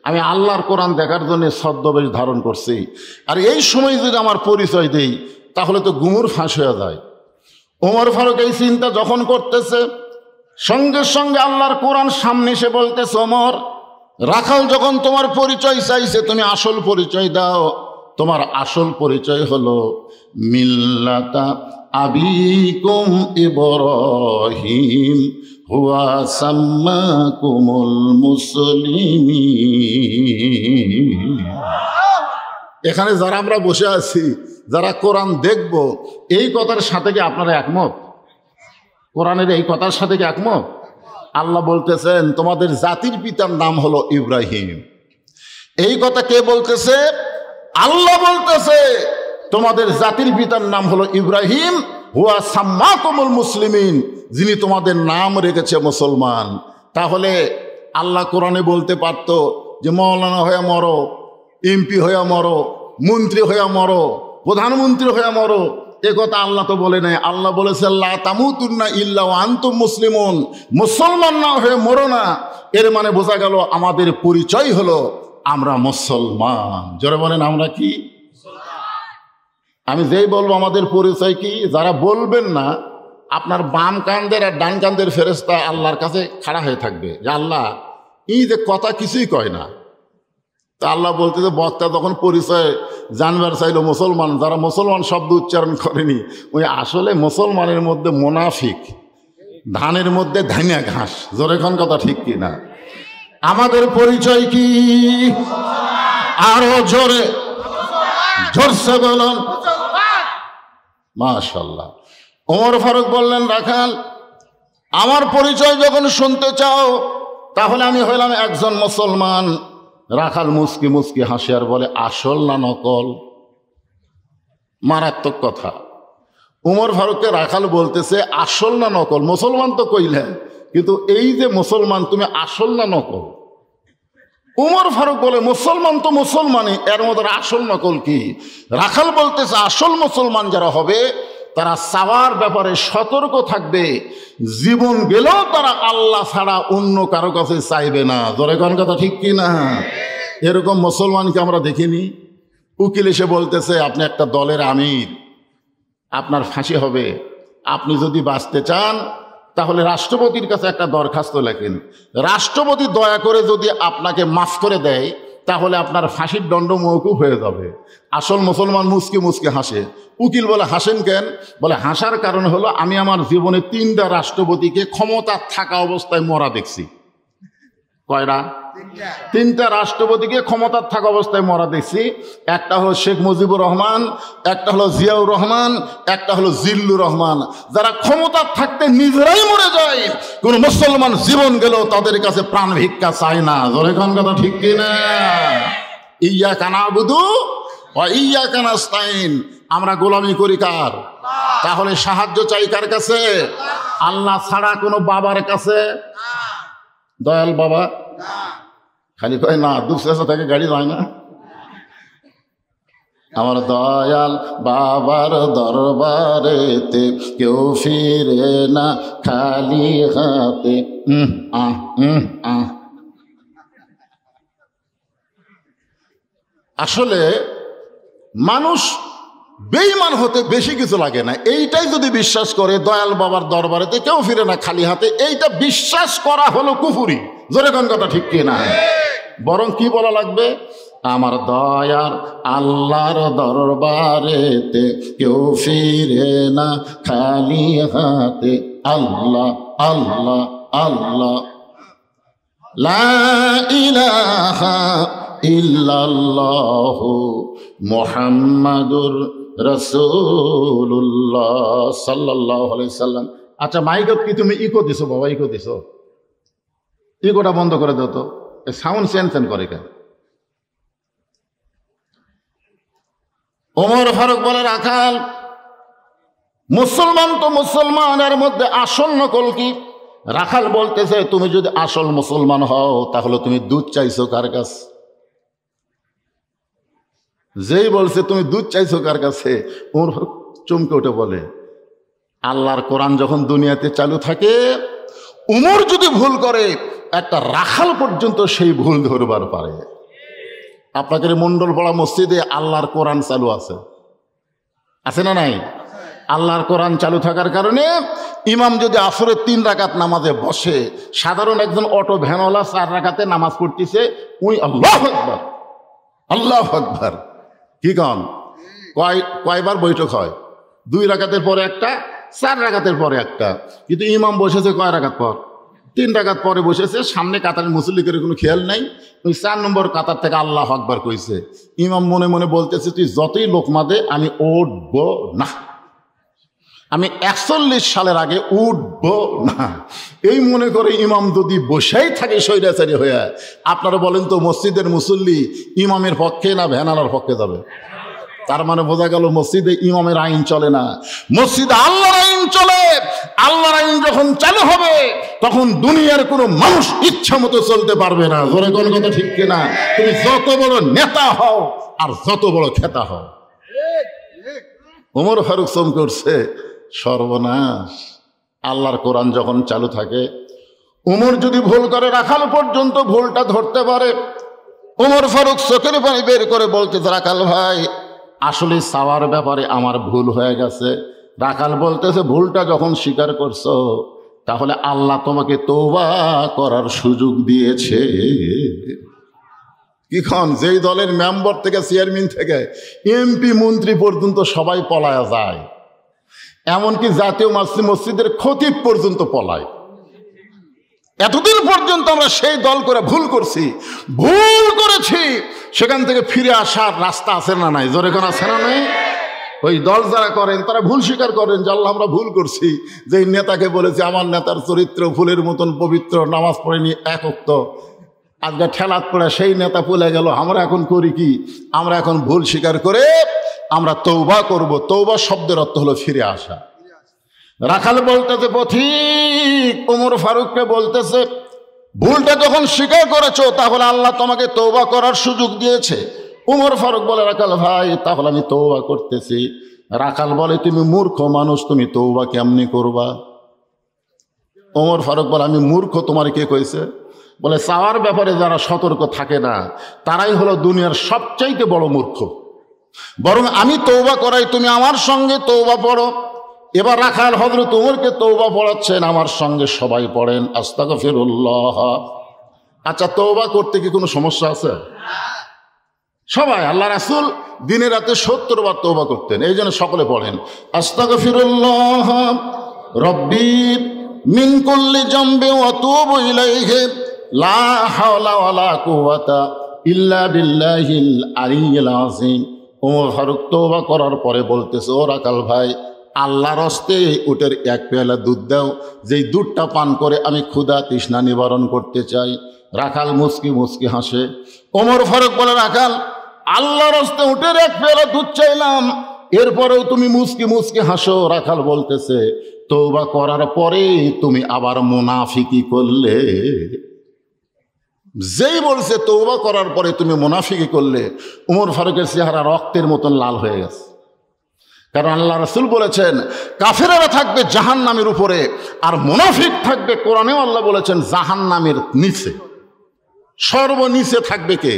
আমি আল্লাহর কোরআন দেখার জন্য ছদ্মবেশ ধারণ করছি, আর এই সময় যদি আমার পরিচয় দেই তাহলে তো গুমুর ফাঁস হয়ে যায়। ওমর ফারুক এই চিন্তা যখন করতেছে, সঙ্গে সঙ্গে আল্লাহর কোরআন সামনে এসে বলতেছে, ওমর, রাখাল যখন তোমার পরিচয় চাইছে, তুমি আসল পরিচয় দাও। তোমার আসল পরিচয় হলো মিল্লাতা আবিকুম ইব্রাহিম হুয়া সাম্মাকুমুল মুসলিমিন। এখানে যারা আমরা বসে আছি, যারা কোরআন দেখব, এই কথার সাথে কি আপনারা একমত? কোরআনের এই কথার সাথে কি একমত? আল্লাহ বলতেছেন, তোমাদের জাতির পিতার নাম হলো ইব্রাহিম। এই কথা কে বলতেছে? আল্লাহ বলতেছে। তোমাদের জাতির পিতার নাম হলো ইব্রাহিম, হুয়া সাম্মাকুমুল মুসলিমিন, যিনি তোমাদের নাম রেখেছে মুসলমান। তাহলে আল্লাহ কোরআনে বলতে পারত যে মৌলানা হয়ে মরো, এমপি হয়ে মরো, মন্ত্রী হয়ে মরো, প্রধানমন্ত্রী হয়ে মরো। এ কথা আল্লাহ তো বলে নাই। আল্লাহ বলেছে লা তামুতুন্না ইল্লা ওয়া আনতুম মুসলিমুন, মুসলমান না হয়ে মরো না। এর মানে বোঝা গেল আমাদের পরিচয় হলো আমরা মুসলমান। জোরে বলেন আমরা কি? আমি যেই বলবো আমাদের পরিচয় কি, যারা বলবেন না, আপনার বাম কান্দের আর ডান কান্দের ফেরেশতা আল্লাহর কাছে খাড়া হয়ে থাকবে যে আল্লাহ এই যে কথা কিছুই কয় না। তা আল্লাহ বলতে যে বক্তা তখন পরিচয় জানবার চাইল মুসলমান, যারা মুসলমান শব্দ উচ্চারণ করেনি ওই আসলে মুসলমানের মধ্যে মুনাফিক, ধানের মধ্যে ধানিয়া ঘাস। জোরে কোন কথা ঠিক কি না? আমাদের পরিচয় কি? আরো জোরে জোরসে বলুন মাশাআল্লাহ। ওমর ফারুক বললেন রাখাল আমার পরিচয় যখন শুনতে চাও তাহলে আমি হইলাম একজন মুসলমান। রাখাল মুস্কি মুস্কি হাসি আর বলে আসল না নকল? মারাত্মক কথা। উমর ফারুককে রাখাল বলতেছে আসল না নকল? মুসলমান তো কইলেন, কিন্তু এই যে মুসলমান তুমি আসল না নকল? উমর ফারুক বলে মুসলমান তো মুসলমানই, এর মধ্যে আসল নকল কি? রাখাল বলতেছে আসল মুসলমান যারা হবে তারা চাওয়ার ব্যাপারে সতর্ক থাকবে, জীবন গেলেও তারা আল্লাহ ছাড়া অন্য কারো কাছে চাইবে না। ধরে কোন কথা ঠিক কি না? এরকম মুসলমানকে আমরা দেখিনি। উকিল এসে বলতেছে আপনি একটা দলের আমির, আপনার ফাঁসি হবে, আপনি যদি বাঁচতে চান তাহলে রাষ্ট্রপতির কাছে একটা দরখাস্ত লেখেন, রাষ্ট্রপতি দয়া করে যদি আপনাকে মাফ করে দেয় তাহলে আপনার ফাঁসির দণ্ড মওকুফ হয়ে যাবে। আসল মুসলমান মুস্কি মুস্কি হাসে। উকিল বলে হাসেন কেন? বলে হাসার কারণ হলো আমি আমার জীবনে 3টা রাষ্ট্রপতিকে ক্ষমতা থাকা অবস্থায় মরা দেখছি। কয়টা? 3টা রাষ্ট্রপতিকে ক্ষমতার থাকা অবস্থায় মরা দেখছি। একটা হলো শেখ মুজিবুর রহমান, একটা হলো জিয়াউর রহমান, একটা হলো জিল্লুর রহমান। যারা ক্ষমতার থাকতে নিজেরাই মরে যায়, কোন মুসলমান জীবন গেলেও তাদের কাছে প্রাণ ভিক্ষা চায় না। জোরে কোন কথা ঠিক কিনা? ইয়্যাকা না'বুদু ওয়া ইয়্যাকা নাস্তাইন, আমরা গোলামি করি কার? তাহলে সাহায্য চাই কার কাছে? আল্লাহ ছাড়া কোনো বাবার কাছে? দয়াল বাবা খালি কয় না, দুঃখের থেকে গাড়ি যায় না। আমার দয়াল বাবার দরবারেতে কেউ ফিরে না খালি হাতে। আসলে মানুষ বেঈমান হতে বেশি কিছু লাগে না। এইটাই যদি বিশ্বাস করে দয়াল বাবার দরবারেতে কেউ ফিরে না খালি হাতে, এইটা বিশ্বাস করা হলো কুফুরি। জোরে কোন কথা ঠিক কি না? বরং কি বলা লাগবে? আমার দয়ার আল্লাহর দরবারেতে কেউ ফিরে না খালি হাতে। আল্লাহ আল্লাহ আল্লাহ, লা ইলাহা ইল্লাল্লাহু মুহাম্মাদুর রাসূলুল্লাহ সাল্লাল্লাহু আলাইহি সাল্লাম। আচ্ছা মাইকত কি তুমি ইকো দিছো বাবা? ইকো দিছো? ইকোটা বন্ধ করে দাও তো, সাউন্ড চেঞ্জ করে কেন? ওমর ফারুক বলে রাখাল মুসলমান তো মুসলমান, এর মধ্যে আসল নকল কি? রাখাল বলতেছে তুমি যদি আসল মুসলমান হও তাহলে তুমি দুধ চাইছো কার কাছে? যেই বলছে তুমি দুধ চাইছো কার কাছে, ওমর ফারুক চমকে উঠে বলে আল্লাহর কোরআন যখন দুনিয়াতে চালু থাকে, উমর যদি ভুল করে একটা রাখাল পর্যন্ত সেই ভুল ধরবার পারে। আপনাকে মন্ডলপাড়া মসজিদে আল্লাহর কোরআন চালু আছে, আছে না নাই? আল্লাহর কোরআন চালু থাকার কারণে ইমাম যদি আসরের 3 রাকাত নামাজে বসে, সাধারণ একজন অটো ভ্যানওয়ালা 4 রাকাতে নামাজ পড়তেছে, উই আল্লাহু আকবার আল্লাহু আকবার কি কন? কয়বার বৈঠক হয়? 2 রাকাতের পরে একটা, 4 রাকাতের পরে একটা। কিন্তু ইমাম বসেছে কয় রাকাত পর? 3 রাকাত পরে বসেছে। সামনে কাতারের মুসল্লিদের কোনো খেয়াল নাই। ওই 4 নম্বর কাতার থেকে আল্লাহু আকবার কইছে। ইমাম মনে মনে বলতেছে তুই যতই লোকমা দে আমি উঠব না, আমি 41 সালের আগে উঠব না। এই মনে করে ইমাম যদি বসেই থাকে স্বৈরাচারী হয়ে, আপনারা বলেন তো মসজিদের মুসল্লি ইমামের পক্ষে না ভ্যানালার পক্ষে যাবে? তার মানে বোঝা গেল মসজিদে ইমামের আইন চলে না, মসজিদে আল্লাহর আইন চলে। আল্লাহর আইন যখন চালু হবে তখন দুনিয়ার কোনো মানুষ ইচ্ছা মতো চলতে পারবে না। জোরে কোন কথা ঠিক কিনা? তুমি যত বড় নেতা হও আর যত বড় খেতা হও। ওমর ফারুক চমকে উঠছে, সর্বনাশ। আল্লাহর কোরআন যখন চালু থাকে, ওমর যদি ভুল করে রাখাল পর্যন্ত ভুলটা ধরতে পারে। ওমর ফারুক চোখের পানি বের করে বলতে, রাখাল ভাই আসলে চাওয়ার ব্যাপারে আমার ভুল হয়ে গেছে। রাখাল বলতেছে, ভুলটা যখন স্বীকার করছো তাহলে আল্লাহ তোমাকে তওবা করার সুযোগ দিয়েছে। কিখন যেই দলের মেম্বার থেকে চেয়ারম্যান থেকে এমপি মন্ত্রী পর্যন্ত সবাই পলায়া যায়, এমনকি জাতীয় মসজিদের খতিব পর্যন্ত পলায়। এতদিন পর্যন্ত আমরা সেই দল করে ভুল করছি, ভুল করেছি, সেখান থেকে ফিরে আসার রাস্তা আছে না নাই? জোরে কোন আছে না নাই? ওই দল যারা করেন তারা ভুল স্বীকার করেন যে আল্লাহ আমরা ভুল করছি। যে নেতাকে বলেছে আমার নেতার চরিত্র ফুলের মতন পবিত্র, নামাজ পড়েনি এক ওয়াক্ত, আজকে ঠেলাত পড়ে সেই নেতা ভুলে গেল। আমরা এখন করি কি? আমরা এখন ভুল স্বীকার করে আমরা তওবা করব। তওবা শব্দের অর্থ হলো ফিরে আসা। রাখাল বলতেছে পথিক ওমর ফারুককে বলতেছে, ভুলটা যখন স্বীকার করেছো তাহলে আল্লাহ তোমাকে তওবা করার সুযোগ দিয়েছে। ওমর ফারুক বলে, রাখাল ভাই তাহলে আমি তওবা করতেছি। রাখাল বলে, তুমি মূর্খ মানুষ, তুমি তওবা কেমনি করবা? ওমর ফারুক বলে, আমি মূর্খ তোমার কে কইছে? বলে, চাওয়ার ব্যাপারে যারা সতর্ক থাকে না তারাই হলো দুনিয়ার সবচাইতে বড় মূর্খ। বরং আমি তওবা করাই, তুমি আমার সঙ্গে তওবা পড়ো। এবার রাখাল হযরত ওমরকে তওবা পড়াচ্ছেন, আমার সঙ্গে সবাই পড়েন আস্তাগফিরুল্লাহ। আচ্ছা, তওবা করতে কি কোনো সমস্যা আছে? সবাই, আল্লাহ রাসূল দিনে রাতে 70 বার তওবা করতেন। এই জন্য সকলে পড়েন আস্তাগফিরুল্লাহ রব্বি মিন কুল্লি জামবি ওয়া তুবু ইলাইহি লা হাওলা ওয়ালা কুওয়াতা ইল্লা বিল্লাহিল আলিয়্যিল আযীম। ওমর ফারুক তওবা করার পরে বলতেছে, ও রাখাল ভাই, আল্লাহর হস্তে উটের এক পেয়ালা দুধ দাও, যেই দুধটা পান করে আমি ক্ষুধা তৃষ্ণা নিবারণ করতে চাই। রাখাল মুচকি মুচকি হাসে। ওমর ফারুক বলে, রাখাল আল্লাহর হস্তে উটের এক পেয়ালা দুধ চাইলাম, এরপরেও তুমি মুচকি মুচকি হাসো। রাখাল বলতেছে, তওবা করার পরে তুমি আবার মুনাফিকি করলে। যেই বলছে তওবা করার পরে তুমি মুনাফিকি করলে, ওমর ফারুকের চেহারা রক্তের মতন লাল হয়ে গেছে। কারণ আল্লাহ রাসূল বলেছেন কাফেরেরা থাকবে জাহান্নামের উপরে আর মুনাফিক থাকবে, কোরআনেও আল্লাহ বলেছেন জাহান্নামের নিচে, সর্বনিচে থাকবে কে?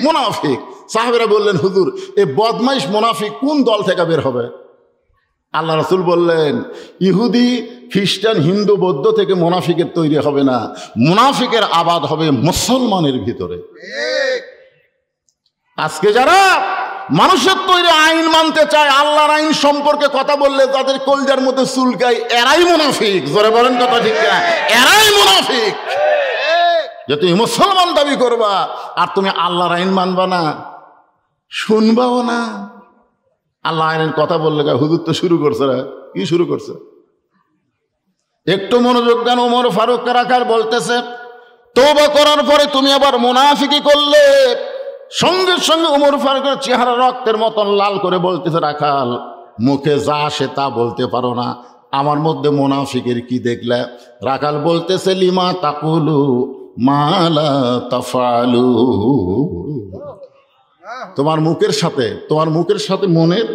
মুনাফিক। সাহাবীরা বললেন, হুজুর এই বদমাইশ মুনাফিক কোন দল থেকে বের হবে? আল্লাহ রাসূল বললেন, ইহুদি খ্রিস্টান হিন্দু বৌদ্ধ থেকে মুনাফিকের তৈরি হবে না, মুনাফিকের আবাদ হবে মুসলমানের ভিতরে। আজকে যারা মানুষের তৈরি আইন মানতে চায়, আল্লাহর আইন সম্পর্কে কথা বললে তাদের কলজার মধ্যে চুলকায়, এরাই মুনাফিক। জোরে বলেন কথা ঠিক না? এরাই মুনাফিক। যে তুমি মুসলমান দাবি করবা আর তুমি আল্লাহর আইন মানবা না, শুনবাও না। আল্লাহ আইনের কথা বললে হুজুর তো শুরু করছে, কি শুরু করছে? একটু মনোযোগ দেন। ওমর ফারুক রাখাল বলতেছে, তওবা করার পরে তুমি আবার মুনাফিকি করলে। সঙ্গে সঙ্গে ওমর ফারুকের চেহারা রক্তের মতন লাল করে বলতেছে, রাখাল মুখে যা আসে তা বলতে পারো না, আমার মধ্যে মুনাফিকের কি দেখলে? রাখাল বলতেছে, লিমা তাকুলু মা লা তাফআলু। তোমার মুখের সাথে মনের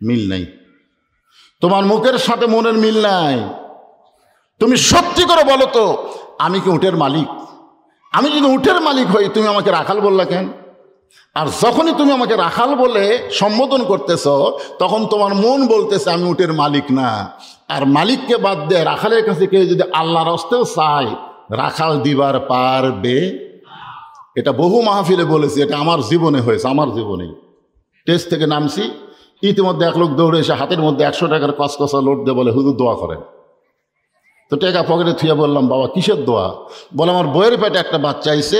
মিল নাই, তোমার মুখের সাথে মনের মিল নাই। তুমি সত্যি করে বলো তো, আমি কি উটের মালিক? আমি যদি উটের মালিক হই, তুমি আমাকে রাখাল বললা কেন? আর যখনই তুমি আমাকে রাখাল বলে সম্বোধন করতেছ, তখন তোমার মন বলতেছে আমি উটের মালিক না। আর মালিককে বাদ দিয়ে রাখালের কাছে কেউ যদি আল্লাহর হস্তেও চায়, রাখাল দিবার পারবে? এটা বহু মাহফিলে বলেছি, এটা আমার জীবনে হয়েছে। আমার জীবনে টেস্ট থেকে নামছি, ইতিমধ্যে এক লোক দৌড়ে এসে হাতের মধ্যে 100 টাকার কসকসা লোড দিয়ে বলে, হুজুর দোয়া করেন। তো টাকা পকেটে থুয়ে বললাম, বাবা কিসের দোয়া? বলে, আমার বইয়ের পেটে একটা বাচ্চা আইছে,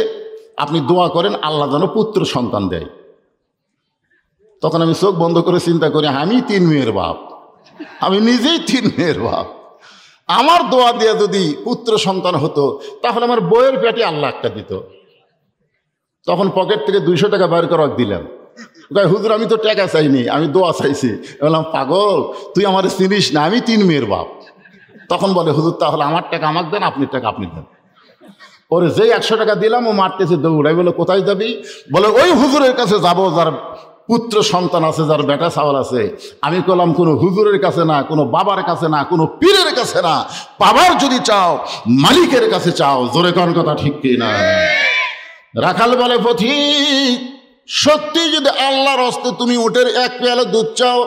আপনি দোয়া করেন আল্লাহ যেন পুত্র সন্তান দেয়। তখন আমি চোখ বন্ধ করে চিন্তা করি, আমি 3 মেয়ের বাপ, আমি নিজেই 3 মেয়ের বাপ। আমার দোয়া দিয়ে যদি পুত্র সন্তান হতো তাহলে আমার বইয়ের পেটে আল্লাহ একটা দিত। তখন পকেট থেকে 200 টাকা বের করে দিলাম। হুজুর আমি তো টাকা চাইনি, আমি দোয়া চাইছি। বললাম পাগল, তুই আমার চিনিস না, আমি 3 মেয়ের বাপ। তখন বলে হুজুর তাহলে আমার টাকা আমাকে দেন, আপনি টাকা আপনি দেন। ওরে যেই 100 টাকা দিলাম ও মারতেছে দৌড়াই। বলে কোথায় যাবি? বলে ওই হুজুরের কাছে যাবো যার পুত্র সন্তান আছে, যার বেটা ছাওয়াল আছে। আমি বললাম কোনো হুজুরের কাছে না, কোনো বাবার কাছে না, কোনো পীরের কাছে না, বাবার যদি চাও মালিকের কাছে চাও। জোরে কোন কথা ঠিক কি না? রাখাল বলে পথিক, সত্যি যদি আল্লাহর হস্তে তুমি উটের 1 পেয়ালা দুধ চাও,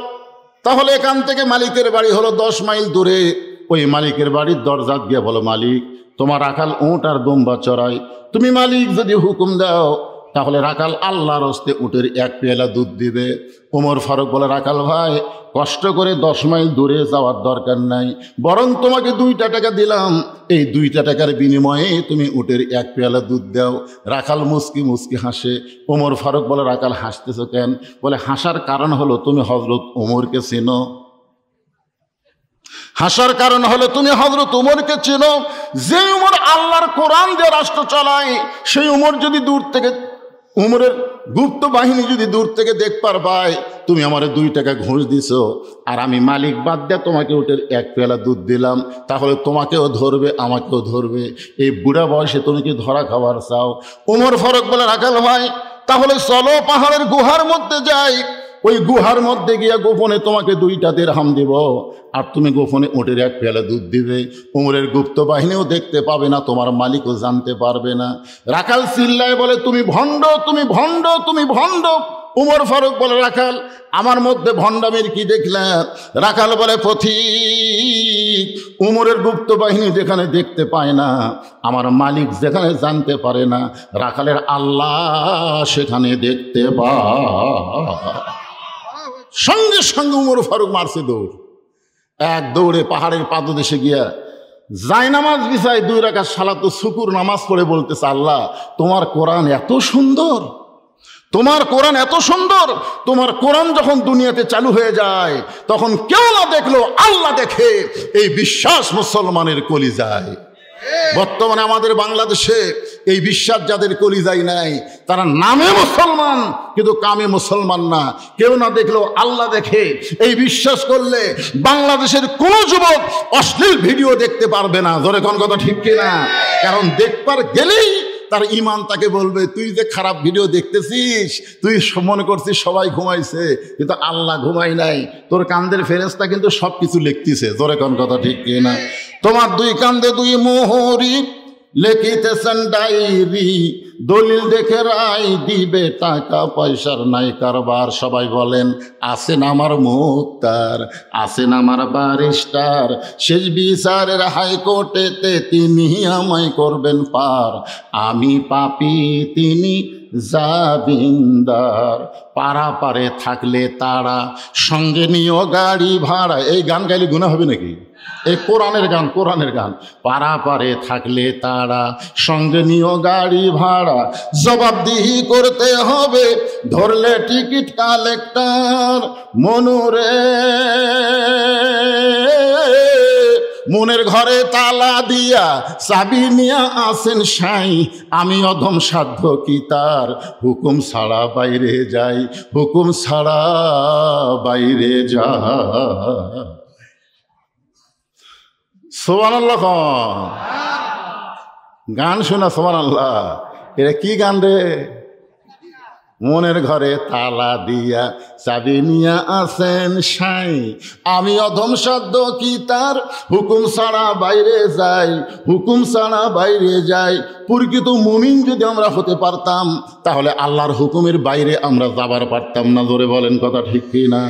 তাহলে এখান থেকে মালিকের বাড়ি হলো 10 মাইল দূরে। ওই মালিকের বাড়ির দরজা গিয়ে বলো, মালিক তোমার রাখাল উট আর দুম্বা চড়াই, তুমি মালিক যদি হুকুম দাও তাহলে রাখাল আল্লাহর হস্তে উটের 1 পেয়ালা দুধ দিবে। ওমর ফারুক বলে, রাখাল ভাই কষ্ট করে 10 মাইল দূরে যাওয়ার দরকার নাই, বরং তোমাকে 2টা টাকা দিলাম, এই 2টা টাকার বিনিময়ে তুমি উটের 1 পেয়ালা দুধ দাও। রাখাল মুস্কি মুস্কি হাসে। ওমর ফারুক বলে, রাখাল হাসতেছো কেন? বলে হাসার কারণ হলো তুমি হযরত ওমরকে চেনো। হাসার কারণ হলো তুমি হযরত ওমরকে চেনো। যে ওমর আল্লাহর কোরআন দিয়ে রাষ্ট্র চালায়, সেই ওমর যদি দূর থেকে, উমরের গুপ্ত বাহিনী যদি দূর থেকে দেখবার পায় তুমি আমার 2 টাকা ঘুষ দিছো, আর আমি মালিক বাদ দিয়ে তোমাকে উটের 1 পেয়ালা দুধ দিলাম, তাহলে তোমাকেও ধরবে আমাকেও ধরবে। এই বুড়া বয়সে তুমি কি ধরা খাবার চাও? ওমর ফারুক বলে, রাখাল ভাই তাহলে চলো পাহাড়ের গুহার মধ্যে যাই, ওই গুহার মধ্যে গিয়া গোপনে তোমাকে 2টা দিরহাম দিব, আর তুমি গোপনে উটের 1 পেয়ালা দুধ দিবে। উমরের গুপ্ত বাহিনীও দেখতে পাবে না, তোমার মালিকও জানতে পারবে না। রাখাল চিল্লায় বলে, তুমি ভণ্ড, তুমি ভণ্ড, তুমি ভণ্ড। উমর ফারুক বলে, রাখাল আমার মধ্যে ভণ্ডামির কি দেখলেন? রাখাল বলে, পথিক উমরের গুপ্ত বাহিনী যেখানে দেখতে পায় না, আমার মালিক যেখানে জানতে পারে না, রাখালের আল্লাহ সেখানে দেখতে পায়। সঙ্গে সঙ্গে উমর ফারুক মারছে দৌড়। এক দৌড়ে পাহাড়ের পাদদেশে গিয়া জায়নামাজ বিছায় 2 রাকাত সালাত শুকুর নামাজ পড়ে বলতেছে, আল্লাহ তোমার কোরআন এত সুন্দর, তোমার কোরআন এত সুন্দর। তোমার কোরআন যখন দুনিয়াতে চালু হয়ে যায় তখন কেউ না দেখলো আল্লাহ দেখে, এই বিশ্বাস মুসলমানের কলিজায়। বর্তমানে আমাদের বাংলাদেশে এই বিশ্বাস যাদের কলিজায় নাই, তারা নামে মুসলমান কিন্তু কামে মুসলমান না। কেউ না দেখলেও আল্লাহ দেখে, এই বিশ্বাস করলে বাংলাদেশের কোন যুবক অশ্লীল ভিডিও দেখতে পারবে না। জোরে কোন কথা ঠিক কিনা? কারণ দেখবার গেলেই তার ইমান তাকে বলবে, তুই যে খারাপ ভিডিও দেখতেছিস, তুই মনে করছিস সবাই ঘুমাইছে, কিন্তু আল্লাহ ঘুমাই নাই। তোর কান্দের ফেরেশতা কিন্তু সবকিছু লিখতেছে। জোরে কোন কথা ঠিক কিনা? তোমার 2 কান্দে 2 মোহরি, লিখিতেছেন ডায়েরি, দলিল দেখে রায় দিবে, টাকা পয়সার নাই কারবার। সবাই বলেন, আছেন আমার মুক্তার, আছেন আমার ব্যারিস্টার, শেষ বিচারের হাইকোর্টেতে তিনি আমায় করবেন পার। আমি পাপী তিনি জামিনদার, পারাপারে থাকলে তারা, সঙ্গে নিও গাড়ি ভাড়া। এই গান গাইলে গুনাহ হবে নাকি? এই কোরআনের গান, কোরআনের গান। পারাপারে থাকলে তারা, সঙ্গে নিও গাড়ি ভাড়া, জবাবদিহি করতে হবে ধরলে টিকিট কালেক্টর। মনুরে মনের ঘরে তালা দিয়া চাবি নিয়া আসেন সাই, আমি অধম সাধ্য কি তার, হুকুম ছাড়া বাইরে যাই, হুকুম ছাড়া বাইরে যায়। সুবহানাল্লাহ। গান শোনা সুবহানাল্লাহ। এটা কি গান রে? মনের ঘরে তালা দিয়া চাবি নিয়া আসেন সাই, আমি অধম সাধ্য কি তার, হুকুম ছাড়া বাইরে যাই, হুকুম ছাড়া বাইরে যাই। প্রকৃত মুমিন যদি আমরা হতে পারতাম তাহলে আল্লাহর হুকুমের বাইরে আমরা যাবার পারতাম না। জোরে বলেন কথা ঠিক কি না?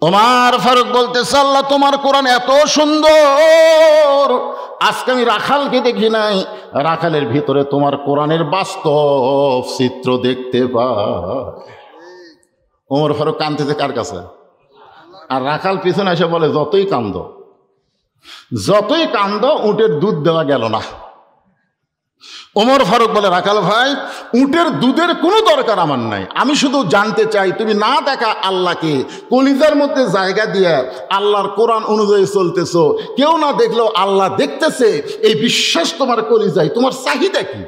ওমর ফারুক বলতেছে, আল্লাহ তোমার কোরআন এত সুন্দর, আজকে আমি রাখালকে দেখি নাই, রাখালের ভিতরে তোমার কোরআনের বাস্তব চিত্র দেখতে পাই। ওমর ফারুক কাঁদতেছে কার কাছে? আর রাখাল পিছনে এসে বলে, যতই কান্দ, যতই কান্দ, উটের দুধ দেওয়া গেল না। ওমর ফারুক বলে, রাখাল ভাই উটের দুধের কোনো দরকার আমার নাই, আমি শুধু জানতে চাই তুমি না দেখা আল্লাহকে কলিজার মধ্যে জায়গা দিয়ে আল্লাহর কোরআন অনুযায়ী চলতেছো, কেউ না দেখলেও আল্লাহ দেখতেছে, এই বিশ্বাস তোমার কলিজায়, তোমার চাহিদা কি?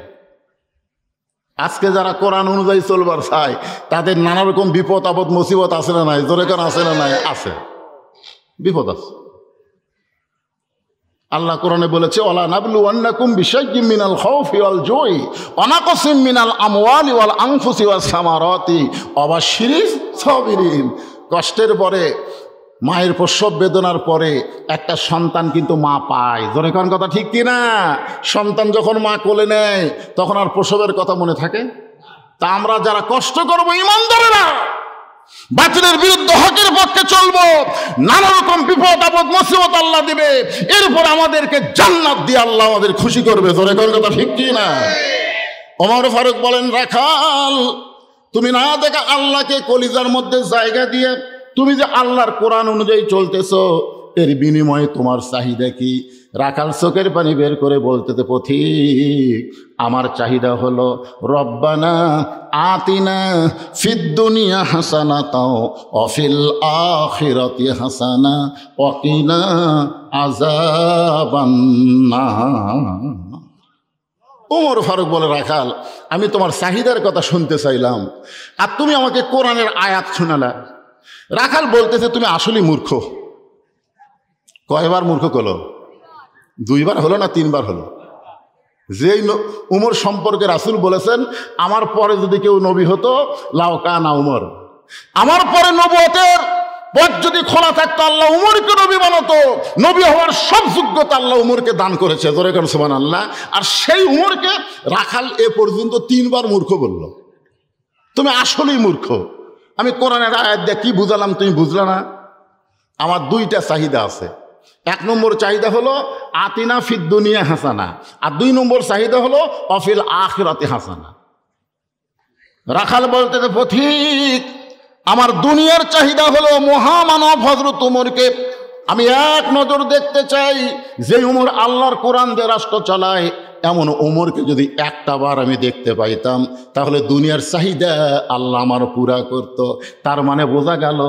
আজকে যারা কোরআন অনুযায়ী চলবার চায় তাদের নানা রকম বিপদ আপদ মুসিবত আছে না নাই? জোরে কান আছে না নাই? আছে, বিপদ আছে। আল্লাহ কোরআনে বলেছে, ওয়ালা নাবলুওয়ান্নাকুম বিশাইয়্যিম মিনাল খাউফি ওয়াল জুই ওয়া নাকসিম মিনাল আমওয়ালি ওয়াল আনফুসি ওয়াস সামারাতি ওয়া বাশশিরিস সাবিরিন। কষ্টের পরে, মায়ের প্রসব বেদনার পরে একটা সন্তান কিন্তু মা পায়। জোরে কোন কথা ঠিক কি না? সন্তান যখন মা কোলে নেয় তখন আর প্রসবের কথা মনে থাকে? তা আমরা যারা কষ্ট করবো ঈমানদারেরা, বাতিলের বিরুদ্ধে হকের পক্ষে চলবো, নানা রকম বিপদ আপদ মুসিবত আল্লাহ দিবে, এরপর আমাদেরকে জান্নাত দিয়ে আল্লাহ আমাদের খুশি করবে। জোরে কোন কথা ঠিক কি না? ওমর ফারুক বলেন, রাখাল তুমি না দেখা আল্লাহকে কলিজার মধ্যে জায়গা দিয়ে তুমি যে আল্লাহর কোরআন অনুযায়ী চলতেছো, এর বিনিময়ে তোমার চাহিদা কি? রাখাল চোখের পানি বের করে বলতেছে, পথিক আমার চাহিদা হলো রব্বানা আতিনা ফিদ দুনিয়া হাসানাতাও ওয়া ফিল আখিরাতি হাসানা ওয়া কিনা আযাবান নার। ওমর ফারুক বলে, রাখাল আমি তোমার চাহিদার কথা শুনতে চাইলাম আর তুমি আমাকে কোরআনের আয়াত শোনালা। রাখাল বলতেছে, তুমি আসলেই মূর্খ। কয়বার মূর্খ হলো? 2 বার হলো না 3 বার হলো? যেই উমর সম্পর্কে রাসূল বলেছেন, আমার পরে যদি কেউ নবী হতো লাউ কানা উমর, আমার পরে নবুয়তের পথ যদি খোলা থাকতো আল্লাহ উমরকে নবী বানাতো। নবী হওয়ার সব যোগ্যতা আল্লাহ উমরকে দান করেছে। জোরে করেন সুবহানাল্লাহ। আর সেই উমরকে রাখাল এ পর্যন্ত 3 বার মূর্খ বলল। তুমি আসলেই মূর্খ। আমি কোরআনের আয়াত দিয়ে কি বুঝালাম তুমি বুঝলা না? আমার 2টা চাহিদা আছে। 1 নম্বর চাহিদা হলো আতিনা ফিদ দুনিয়া হাসানা, আর 2 নম্বর চাহিদা হলো অফিল আখিরাতি হাসানা। রাখাল বলতে, পথিক আমার দুনিয়ার চাহিদা হলো মহামানব হযরত উমরকে আমি এক নজর দেখতে চাই। যে উমর আল্লাহর কোরআন দিয়ে রাষ্ট্র চালায়, এমন উমরকে যদি একটা বার আমি দেখতে পাইতাম তাহলে দুনিয়ার চাহিদা আল্লাহ আমার পুরা করত। তার মানে বোঝা গেল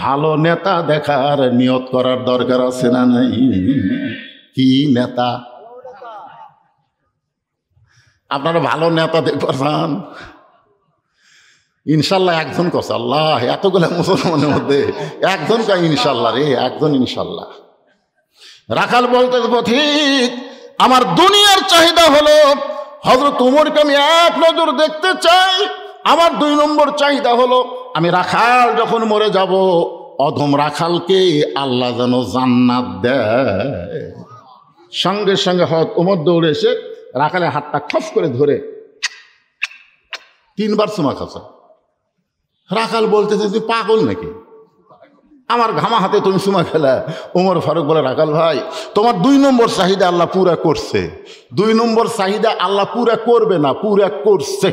ভালো নেতা দেখার নিয়ত করার দরকার আছে না নাই? কি নেতা? আপনারা ভালো নেতা দেখতে চান? ইনশাল্লাহ একজন কছে, আল্লাহ এতগুলো মুসলমানের মধ্যে একজন কয় ইনশাল্লাহ রে, একজন ইনশাল্লাহ। রাখাল বলতে, ঠিক আমার দুনিয়ার চাহিদা হলো হযরত উমরকে আমি এক নজর দেখতে চাই। আমার 2 নম্বর চাহিদা হলো আমি রাখাল যখন মরে যাব, অধম রাখালকে আল্লাহ যেন জান্নাত দেয়। সঙ্গে সঙ্গে হযরত উমর দৌড়ে এসে রাখালের হাতটা খস করে ধরে 3 বার চুমা খাচ্ছে। রাখাল বলতেছে, তুই পাগল নাকি? আমার ঘামা হাতে তুমি চুমা খেলা? ওমর ফারুক বলে, রাখাল ভাই তোমার 2 নম্বর চাহিদা আল্লাহ পুরা করছে। 2 নম্বর চাহিদা আল্লাহ পুরা করবে না, পুরা করছে।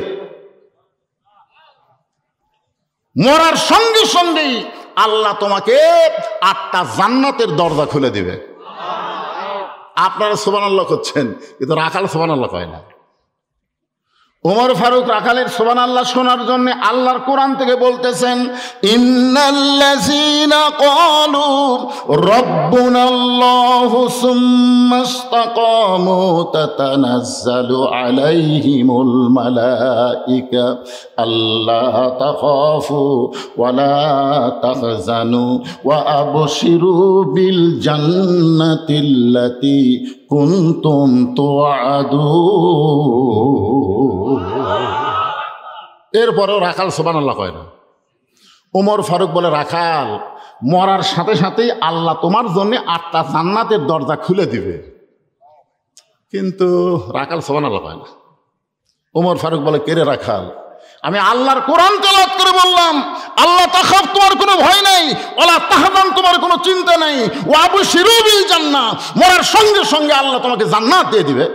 মরার সঙ্গে সঙ্গেই আল্লাহ তোমাকে 8টা জান্নাতের দরজা খুলে দিবে। আপনারা সুবহানাল্লাহ করছেন, কিন্তু রাখাল সুবহানাল্লাহ কয় না। ওমর ফারুক রাখালের সুবহানাল্লাহ শোনার জন্য আল্লাহর কোরআন থেকে বলতেছেন, ইন্নাল্লাযীনা ক্বালু রাব্বুনাল্লাহু সুম্মা ইসতাকামু তাতানাজ্জালু আলাইহিমুল মালায়েকা আল্লা তাখাফু ওয়া লা তাহজানু ওয়া আবশিরু বিল জান্নাতিল্লাতী কুনতুম তুআদুন। এরপরেও রাখাল সুবহানাল্লাহ কয় না। ওমর ফারুক বলে, রাখাল মরার সাথে সাথেই আল্লাহ তোমার জন্য 8টা জান্নাতের দরজা খুলে দিবে। কিন্তু রাখাল সুবহানাল্লাহ কয় না। ওমর ফারুক বলে, কে রে রাখাল? আমি আল্লাহর কোরআন তেলাওয়াত করে বললাম, আল্লাহ তাখাফ তোমার কোনো ভয় নাই, ওয়ালা তাহজান তোমার কোনো চিন্তা নাই, ওয়া আবশিরু বিল জান্নাহ মরার সঙ্গে সঙ্গে আল্লাহ তোমাকে জান্নাত দিয়ে দিবে।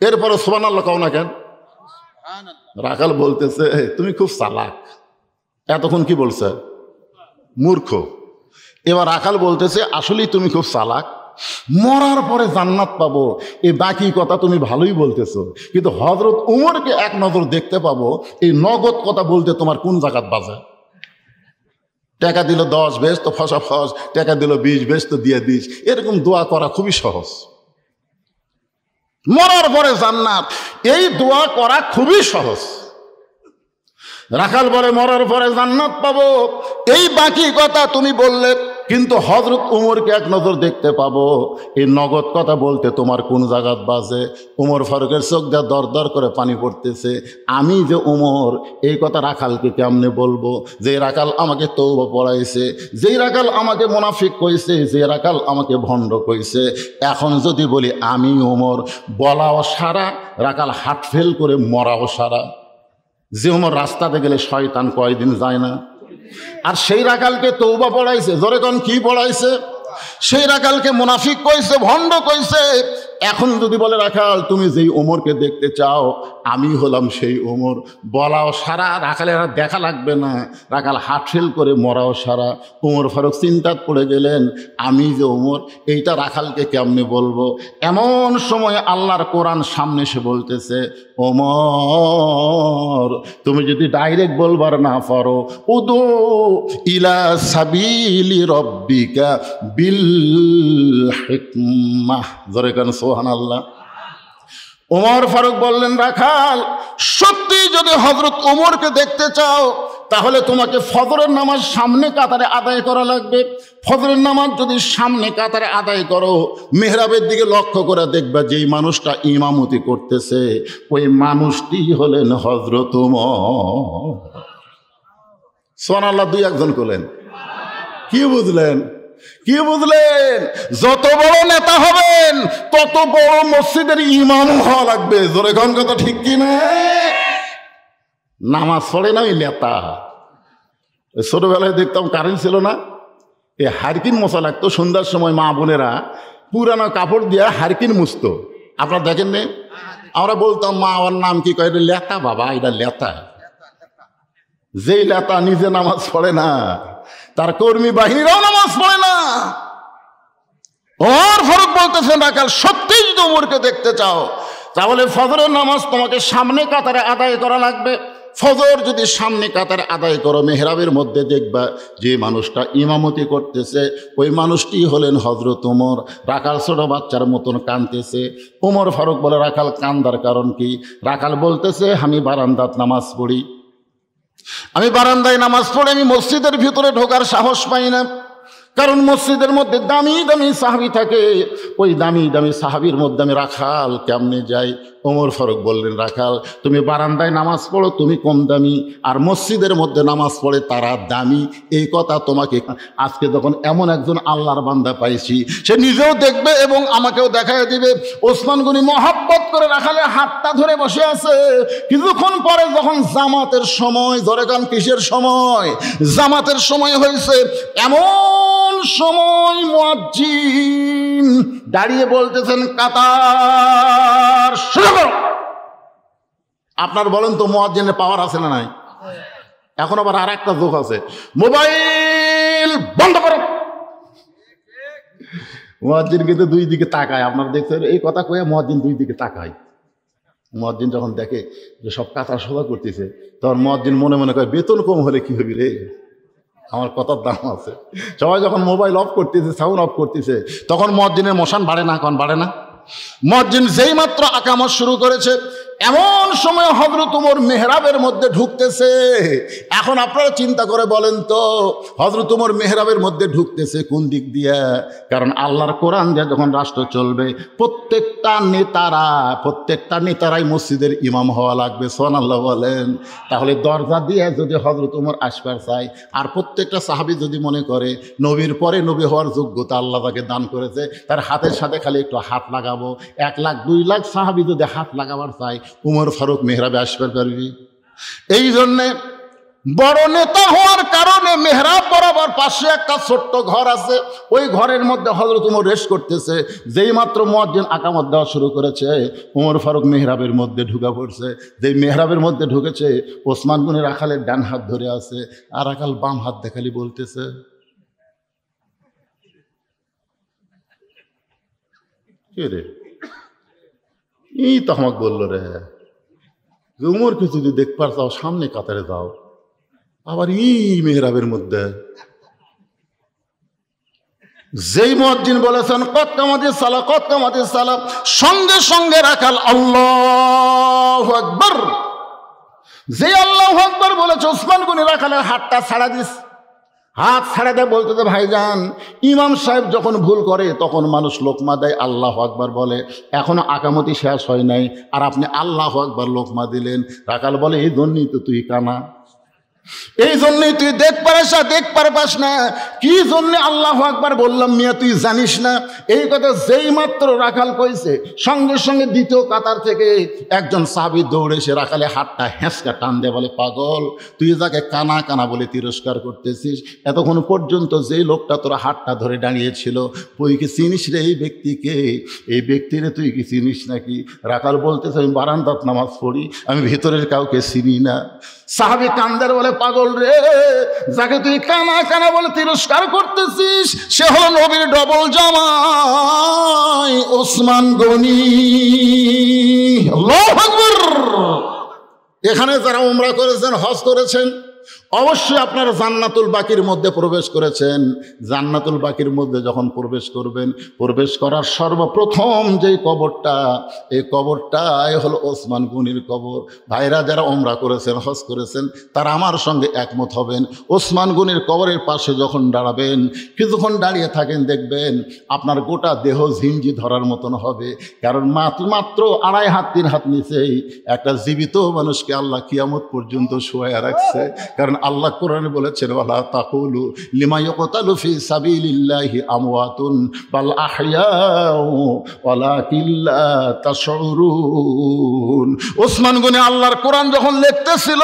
এরপরে সুবহানাল্লাহ কও না কেন? রাখাল বলতেছে, তুমি খুব চালাক। এতক্ষণ কি বলছে? মূর্খ। এবার রাখাল বলতেছে, আসলেই তুমি খুব চালাক। মরার পরে জান্নাত পাবো এই বাকি কথা তুমি ভালোই বলতেছো, কিন্তু হযরত উমরকে এক নজর দেখতে পাবো এই নগদ কথা বলতে তোমার কোন জায়গাত বাজে? টাকা দিল 10 বেশ তো ফসা ফস, টাকা দিল 20 বেশ তো দিয়ে দিস। এরকম দোয়া করা খুবই সহজ। মরার পরে জান্নাত, এই দোয়া করা খুবই সহজ। রাখাল বলে মরার পরে জান্নাত পাবো, এই বাকি কথা তুমি বললে, কিন্তু হযরত উমরকে এক নজর দেখতে পাবো, এই নগদ কথা বলতে তোমার কোন জায়গাত বাজে? উমর ফারুকের চোখ দিয়ে দর দর করে পানি পড়তেছে। আমি যে উমর, এই কথা রাখালকে কেমনে বলবো? যে রাখাল আমাকে তওবা পড়াইছে, যেই রাখাল আমাকে মুনাফিক কইছে, যে রাখাল আমাকে ভণ্ড কইছে, এখন যদি বলি আমি উমর, বলাও সারা, রাখাল হার্ট ফেল করে মরাও সারা। যে উমর রাস্তাতে গেলে শয়তান কয়দিন যায় না, আর সেই রাখালকে তওবা পড়াইছে। জোরে কোন কি পড়াইছে? সেই রাখালকে মুনাফিক কইছে, ভণ্ড কইছে। এখন যদি বলে রাখাল তুমি যেই ওমরকে দেখতে চাও, আমি হলাম সেই ওমর, বলাও সারা, রাখালের আর দেখা লাগবে না, রাখাল হার্ট ফেল করে মরাও সারা। উমর ফারুক চিন্তাত পড়ে গেলেন, আমি যে ওমর, এইটা রাখালকে কেমনে বলবো? এমন সময় আল্লাহর কোরআন সামনে এসে বলতেছে, ওমর তুমি যদি ডাইরেক্ট বলবার না পারো, উদু ইলা সাবিলি রব্বিকা বিল হিকমাহ। জোরে কান সুবহানাল্লাহ। ওমর ফারুক বললেন, রাখাল সত্যি যদি হযরত ওমরকে দেখতে চাও, তাহলে তোমাকে ফজরের নামাজ সামনে কাতারে আদায় করা লাগবে। ফজরের নামাজ যদি সামনে কাতারে আদায় করো, মেহরাবের দিকে লক্ষ্য করে দেখবা যেই মানুষটা ইমামতি করতেছে, ওই মানুষটি হলেন হযরত ওমর। সুবহানাল্লাহ। দুই একজন করলেন। কি বুঝলেন? কি বুঝলেন? যত বড় নেতা হবেন, তত বড় মসজিদের ইমাম হওয়া লাগবে। জোরে কোন কথা ঠিক কি না? নামাজ পড়ে না ওই নেতা। ছোটবেলায় দেখতাম কারেন্ট ছিল না, এই হারকিন মশা লাগতো। সন্ধ্যার সময় মা বোনেরা পুরানো কাপড় দিয়ে হারকিন মুছত। আপনারা দেখেন নি? আমরা বলতাম, মা আমার নাম কি কয়? লেতা বাবা, এটা লেতা। যেই লেতা নিজে নামাজ পড়ে না, তার কর্মী বাহিনীরাও নামাজ পড়ে না। ওমর ফারুক বলতেছেন, রাখাল সত্যিই যদি ওমরকে দেখতে চাও, তাহলে ফজরের নামাজ তোমাকে সামনে কাতারে আদায় করা লাগবে। ফজর যদি সামনে কাতারে আদায় করো, মেহরাবের মধ্যে দেখবা যে মানুষটা ইমামতি করতেছে, ওই মানুষটি হলেন হযরত ওমর। রাখাল ছোট বাচ্চার মতন কাঁদতেছে। ওমর ফারুক বলে, রাখাল কান্দার কারণ কি? রাখাল বলতেছে, আমি বারান্দাত নামাজ পড়ি, আমি বারান্দায় নামাজ পড়ে আমি মসজিদের ভিতরে ঢোকার সাহস পাই না, কারণ মসজিদের মধ্যে দামি দামি সাহাবী থাকে। ওই দামি দামি সাহাবীর মধ্যে আমি রাখাল কেমনে যাই? ওমর ফারুক বললেন, রাখাল তুমি বারান্দায় নামাজ পড়ো, তুমি কম দামি, আর মসজিদের মধ্যে নামাজ পড়ে তারা দামি। এই কথা তোমাকে আজকে যখন এমন একজন আল্লাহর বান্দা পাইছি, সে নিজেও দেখবে এবং আমাকেও দেখায় দিবে। ওসমান গনি মহাব্বত করে রাখালের হাতটা ধরে বসে আছে। কিছুক্ষণ পরে যখন জামাতের সময়, ধরে গান কিসের সময়? জামাতের সময় হয়েছে, এমন সময় মুয়াজ্জিন দাঁড়িয়ে বলতেছেন, কাতার শুরু করো। আপনার বলেন তো মুয়াজ্জিনের পাওয়ার আছে না নাই? এখন আবার আর একটা যোগ আছে, মোবাইল বন্ধ করো। মুয়াজ্জিন কিন্তু দুই দিকে তাকায়। আপনারা দেখছেন এই কথা কয়ে মুয়াজ্জিন দুই দিকে তাকায়। মুয়াজ্জিন যখন দেখে যে সব কাতার সোজা করতেছে, তখন মুয়াজ্জিন মনে মনে কয়, বেতন কম হলে কি হবি রে, আমার কথার দাম আছে। সবাই যখন মোবাইল অফ করতেছে, সাউন্ড অফ করতেছে, তখন মুয়াজ্জিনের মশান বাড়ে না? এখন বাড়ে না? মুয়াজ্জিন যেই মাত্র আকামত শুরু করেছে, এমন সময় হযরত ওমর মেহরাবের মধ্যে ঢুকতেছে। এখন আপনারা চিন্তা করে বলেন তো, হযরত ওমর মেহরাবের মধ্যে ঢুকতেছে কোন দিক দিয়ে? কারণ আল্লাহর কোরআন দিয়ে যখন রাষ্ট্র চলবে, প্রত্যেকটা নেতারাই মসজিদের ইমাম হওয়া লাগবে। সুবহানাল্লাহ বলেন। তাহলে দরজা দিয়ে যদি হযরত ওমর আসবার চায়, আর প্রত্যেকটা সাহাবী যদি মনে করে নবীর পরে নবী হওয়ার যোগ্যতা আল্লাহ তাকে দান করেছে, তার হাতের সাথে খালি একটু হাত লাগাবো, 1 লাখ 2 লাখ সাহাবী যদি হাত লাগাবার চায়, উমর ফারুক মেহরাবে আসবার পারবি? এই জন্যে বড় নেতা হওয়ার কারণে মেহরাব বরাবর পাশে একটা ছোট্ট ঘর আছে, ওই ঘরের মধ্যে হযরত ওমর রেস্ট করতেছে। যেই মাত্র মুয়াজ্জিন আকামত দেওয়া শুরু করেছে, উমর ফারুক মেহরাবের মধ্যে ঢুকে পড়ছে। যেই মেহরাবের মধ্যে ঢুকেছে, ওসমান গনি রাখালের ডান হাত ধরে আছে, আর রাখাল বাম হাত দেখালি বলতেছে, কে রে? এই তো আমাকে বললো রে, উমরকে যদি দেখবার চাও সামনে কাতারে যাও, আবার এই মেহরাবের মধ্যে। যেই মুয়াজ্জিন বলেছেন কদ কামাতিস সালাহ, কদ কামাতিস সালাহ, সঙ্গে সঙ্গে রাখাল আল্লাহু আকবার। যে আল্লাহু আকবার বলেছে ওসমান গনি রাখালের হাতটা ছাড়া দিস, হাত ছাড়া দেয়, বলতে দে ভাইজান ইমাম সাহেব যখন ভুল করে তখন মানুষ লোকমা দেয়, আল্লাহু আকবার বলে, এখনো আকামতি শেষ হয় নাই আর আপনি আল্লাহু আকবার লোকমা দিলেন। রাখাল বলে এই জন্যই তো তুই কানা, এই জন্যই তুই দেখ পারপাস না, কি জন্য আল্লাহু আকবার বললাম মিয়া তুই জানিস না? এই কথা যেই মাত্র রাখাল কইছে সঙ্গে সঙ্গে দ্বিতীয় কাতার থেকে একজন সাহাবী দৌড়ে এসে রাখালে হাতটা হেঁচকা টান দিয়ে বলে, পাগল তুই যাকে কানা কানা বলে তিরস্কার করতেছিস, এতক্ষণ পর্যন্ত যেই লোকটা তোর হাতটা ধরে দাঁড়িয়েছিল তুই কি চিনিস রে এই ব্যক্তিকে? এই ব্যক্তিরে তুই কি চিনিস নাকি? রাখাল বলতেছে আমি বারান্দাত নামাজ পড়ি, আমি ভিতরের কাউকে চিনি না। সাহাবী কান্দার বলে, পাগল রে, যাকে তুই কানা কানা বলে তিরস্কার করতেছিস সে হলো নবীর ডবল জামাই ওসমান গনি। আল্লাহু আকবার। এখানে যারা উমরা করেছেন, হজ করেছেন, অবশ্যই আপনারা জান্নাতুল বাকির মধ্যে প্রবেশ করেছেন। জান্নাতুল বাকির মধ্যে যখন প্রবেশ করবেন, প্রবেশ করার সর্বপ্রথম যেই কবরটা, এই কবরটাই হলো ওসমান গনির কবর। ভাইরা যারা উমরা করেছেন, হজ করেছেন, তারা আমার সঙ্গে একমত হবেন। ওসমান গনির কবরের পাশে যখন দাঁড়াবেন, কিছুক্ষণ দাঁড়িয়ে থাকেন, দেখবেন আপনার গোটা দেহ ঝিঞ্জি ধরার মতন হবে। কারণ মাত্র 2.5 হাত 3 হাত নিচেই একটা জীবিত মানুষকে আল্লাহ কিয়ামত পর্যন্ত শোয়া রাখছে। কারণ আল্লাহ কোরআনে বলেছেন, ওয়ালা তাকুলু লিমা ইউকতালু ফি সাবিলিল্লাহি আমওয়াতুন বাল আহইয়াউ ওয়ালাকিন লা তাশউরুন। ওসমান গনি আল্লাহর কোরআন যখন লিখতেছিল,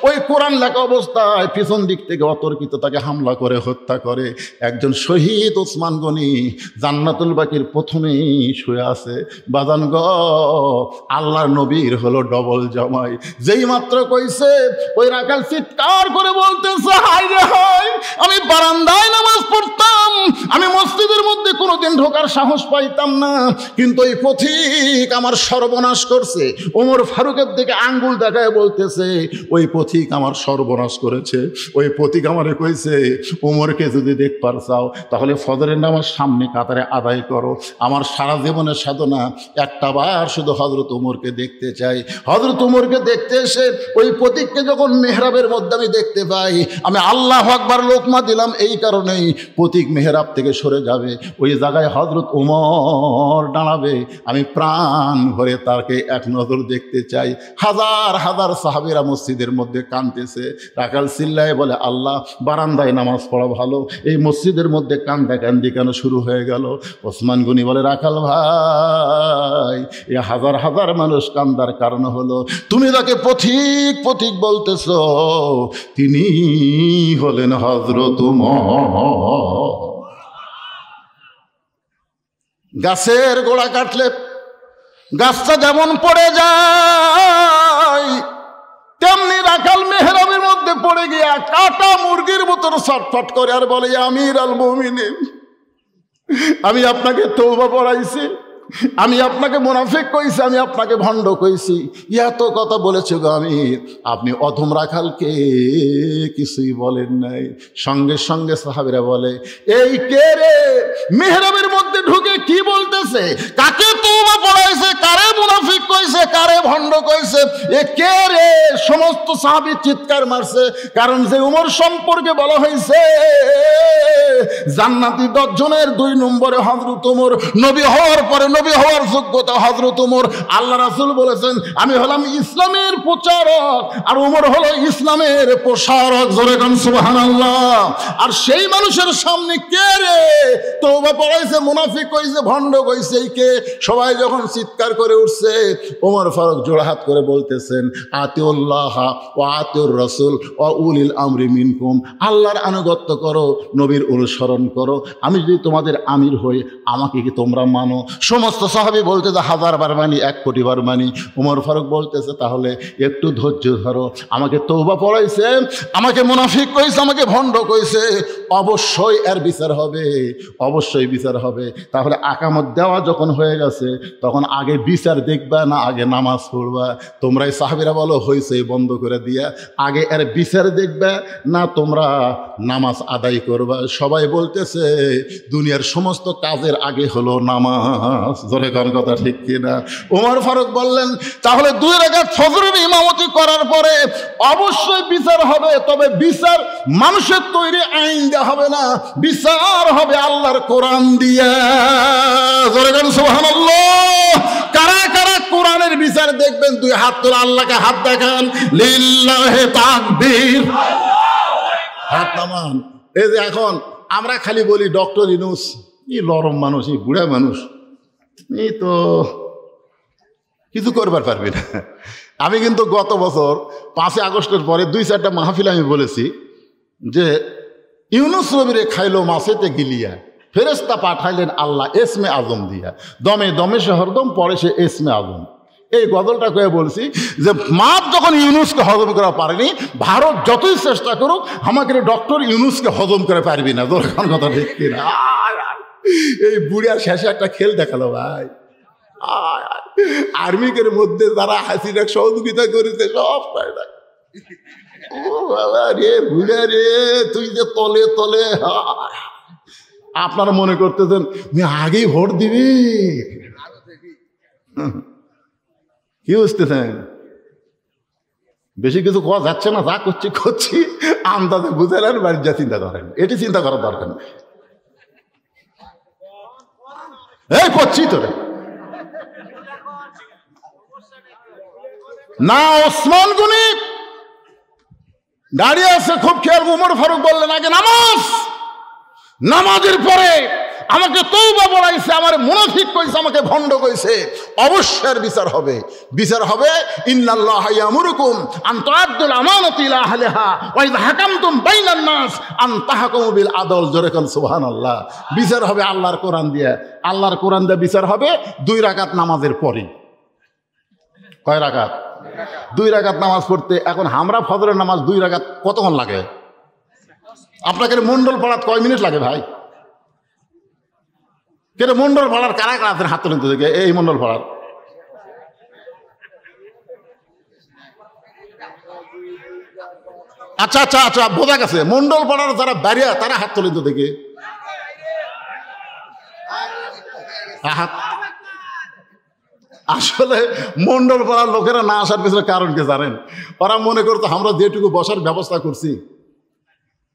ওই কোরআন লেখা অবস্থায় পিছন দিক থেকে অতর্কিত তাকে হামলা করে হত্যা করে একজন শহীদ ওসমান গনি জান্নাতুল বাকির প্রথমেই শুয়ে আছে। বাজান গ, আল্লাহর নবীর হলো ডবল জামাই। যেই মাত্র কইছে, ওই রাখাল চিৎকার করে বলতেছে, হায় রে হায়, আমি বারান্দায় নামাজ পড়তাম, আমি মসজিদের মধ্যে কোনোদিন ঢোকার সাহস পাইতাম না, কিন্তু ওই পথিক আমার সর্বনাশ করছে। ওমর ফারুকের দিকে আঙ্গুল দেখায় বলতেছে, ওই পথিক আমার সর্বনাশ করেছে। ওই পথিক আমারে কইছে, ওমরকে যদি দেখবার চাও তাহলে ফজরের নামাজ সামনে কাতারে আদায় করো। আমার সারা জীবনের সাধনা একটা বার শুধু হযরত ওমরকে দেখতে চাই। হযরত ওমরকে দেখতে এসে ওই পথিককে যখন মেহরাবের মধ্যে আমি দেখতে পাই, আমি আল্লাহু আকবার লোকমা দিলাম, এই কারণেই পথিক মেহরাব থেকে সরে যাবে, ওই জায়গায় হযরত ওমর দাঁড়াবে, আমি প্রাণ ভরে তাকে এক নজর দেখতে চাই। হাজার হাজার সাহাবীরা মসজিদের মধ্যে কাঁদতেছে। রাখাল চিল্লায় বলে, আল্লাহ, বারান্দায় নামাজ পড়া ভালো, এই মসজিদের মধ্যে কান্দাকান্দি কেন শুরু হয়ে গেল? ওসমান গনি বলে, রাখাল ভাই, এ হাজার হাজার মানুষ কান্দার কারণ হলো তুমি তাকে পথিক পথিক বলতেছ, তিনি হলেন হযরত ওমর। গাছের গোড়া কাটলে গাছটা যেমন পড়ে যায়, তেমনি রাখাল মেহরাবের মধ্যে পড়ে গিয়া কাটা মুরগির মতন ছটফট করে আর বলে, আমির আল মুমিনিন, আমি আপনাকে তওবা পড়াইছি, আমি আপনাকে মুনাফিক কইছি, আমি আপনাকে ভণ্ড কইছি, এত কথা বলেছে গো আমির, আপনি অধম রাখালকে কিছুই বলেন নাই। সঙ্গে সঙ্গে সাহাবীরা বলে, এই কে রে মেহরাবের মধ্যে ঢুকে কি বলতেছে? কাকে তওবা পড়াইছে? কারে মুনাফিক কইছে? কারে ভণ্ড কইছে? এ কে রে? সমস্ত সাহাবী চিৎকার মারছে। কারণ যে ওমর সম্পর্কে বলা হয়েছে জান্নাতি 10 জনের 2 নম্বরে হযরত ওমর, নবী হওয়ার পরে নবী হওয়ার যোগ্যতা হযরত ওমর। আল্লাহ রাসূল বলেছেন, আমি হলাম ইসলামের প্রচারক আর ওমর হলো ইসলামের প্রসারক। জোরে গান সুবহানাল্লাহ। আর সেই মানুষের সামনে কে রে তওবা পড়াইছে, মুনাফিক কইছে, ভণ্ড কইছে, এই কে? সবাই যখন চিৎকার করে উঠছে, ওমর ফারুক জোড়হাত করে বলতেছেন, আতিউল্লাহ ওয়া আতিউর রাসূল ওয়া উলিল আমরি মিনকুম, আল্লাহর আনুগত্য করো, নবীর অনুসরণ করো। আমি যদি তোমাদের আমির হই, আমাকে কি তোমরা মানো? সমস্ত সাহাবী বলতেছে, 1000 বার মানি, 1 কোটি বার মানি। ওমর ফারুক বলতেছে, তাহলে একটু ধৈর্য ধরো, আমাকে তওবা পড়াইছে, আমাকে মুনাফিক কইছে, আমাকে ভণ্ড কইছে, অবশ্যই এর বিচার হবে, অবশ্যই বিচার হবে। তাহলে আকামত দেওয়া যখন হয়ে গেছে তখন আগে বিচার দেখবা না আগে নামাজ পড়বা? তোমরাই সাহাবীরা বলো হয়েছে বন্ধ করে দিয়া, আগে এর বিচার দেখবা না তোমরা নামাজ আদায় করবা? সবাই বলতেছে দুনিয়ার সমস্ত কাজের আগে হলো নামাজ। ধরে কোন কথা ঠিক কিনা? ওমর ফারুক বললেন তাহলে 2 রাকাত ফজরের ইমামতি করার পরে অবশ্যই বিচার হবে, তবে বিচার মানুষের তৈরি আইন দেওয়া হবে না, বিচার হবে আল্লাহর কোরআন দিয়া। জোরে বলেন সুবহানাল্লাহ। কারা কারা কোরআনের বিচার দেখবেন? 2 হাত তুলে আল্লাহকে হাত দেখান, লিল্লাহি তাকবীর, হাত নামান। এই যে এখন আমরা খালি বলি ডক্টর ইউনূস এই লরম মানুষ, এই বুড়া মানুষ, এই তো কিছু করবার পারবি না। আমি কিন্তু গত বছর 5 আগস্টের পরে 2-4টা মাহফিল আমি বলেছি যে ইউনূস নবীরে খাইলো মাছেতে গিলিয়া, ফেরেশতা পাঠাইলেন আল্লাহ এসমে আজম দিয়া, দমে দমে সে হরদম পরে সে এসমে আজম। এই গজলটা কয়ে বলছি যে মাছ যখন ইউনূসকে হজম করা পারেনি, ভারত যতই চেষ্টা করুক আমাকে ডক্টর ইউনূসকে হজম করে পারবি না। তোর কোন কথা ঠিক কিনা? এই বুড়িয়ার শেষে একটা খেল দেখালো ভাই। আর্মিকের মধ্যে যারা হাসিনাক সহযোগিতা করেছে সব পায় না। ও বাবা রে বুড়া রে, তুই যে তলে তলে। আপনারা মনে করতেছেন আগেই ভোট দিবি, কি বুঝতেছেন? বেশি কিছু কোয়া যাচ্ছে না, যা করছি করছি আন্দাজে বুঝালেন, বাড়ির যা চিন্তা করেন, এটি চিন্তা করার দরকার নেই। এই করছি তোরে না। ওসমান গনি দাঁড়িয়ে আছে, খুব খেয়াল। ওমর ফারুক বললেন আগে নামাজ, নামাজের পরে আমাকে তওবা বলাইছে, আমার মুনাফিক কইছে, আমাকে ভণ্ড কইছে, অবশ্যই বিচার হবে। বিচার হবে ইন্নাল্লাহা ইয়ামুরুকুম আন তুআদ্দুল আমানাতি ইলা আহলিহা ওয়া ইযা হাকামতুম বাইনান নাস আন তাহকুমু বিল আদল। জোরে কোন সুবহানাল্লাহ। বিচার হবে আল্লাহর কোরআন দিয়ে, আল্লাহর কোরআন দিয়ে বিচার হবে 2 রাকাত নামাজের পরে। কয় রাকাত? 2 রাকাত নামাজ পড়তে এখন আমরা ফজরের নামাজ 2 রাকাত কতক্ষণ লাগে? আপনাকে মন্ডল পড়াতে কয় মিনিট লাগে ভাই? কেন মন্ডল পাড়ার কারা কারা আছেন হাত তুলতে থেকে? এই মন্ডল পাড়ার আচ্ছা আচ্ছা আচ্ছা বোঝা গেছে। মন্ডল পাড়ার যারা বাড়িয়া তারা হাত তুলিত থেকে আসলে মন্ডল পাড়ার লোকেরা না আসার পিছনে কারণ কি জানেন? ওরা মনে করতো আমরা যেটুকু বসার ব্যবস্থা করছি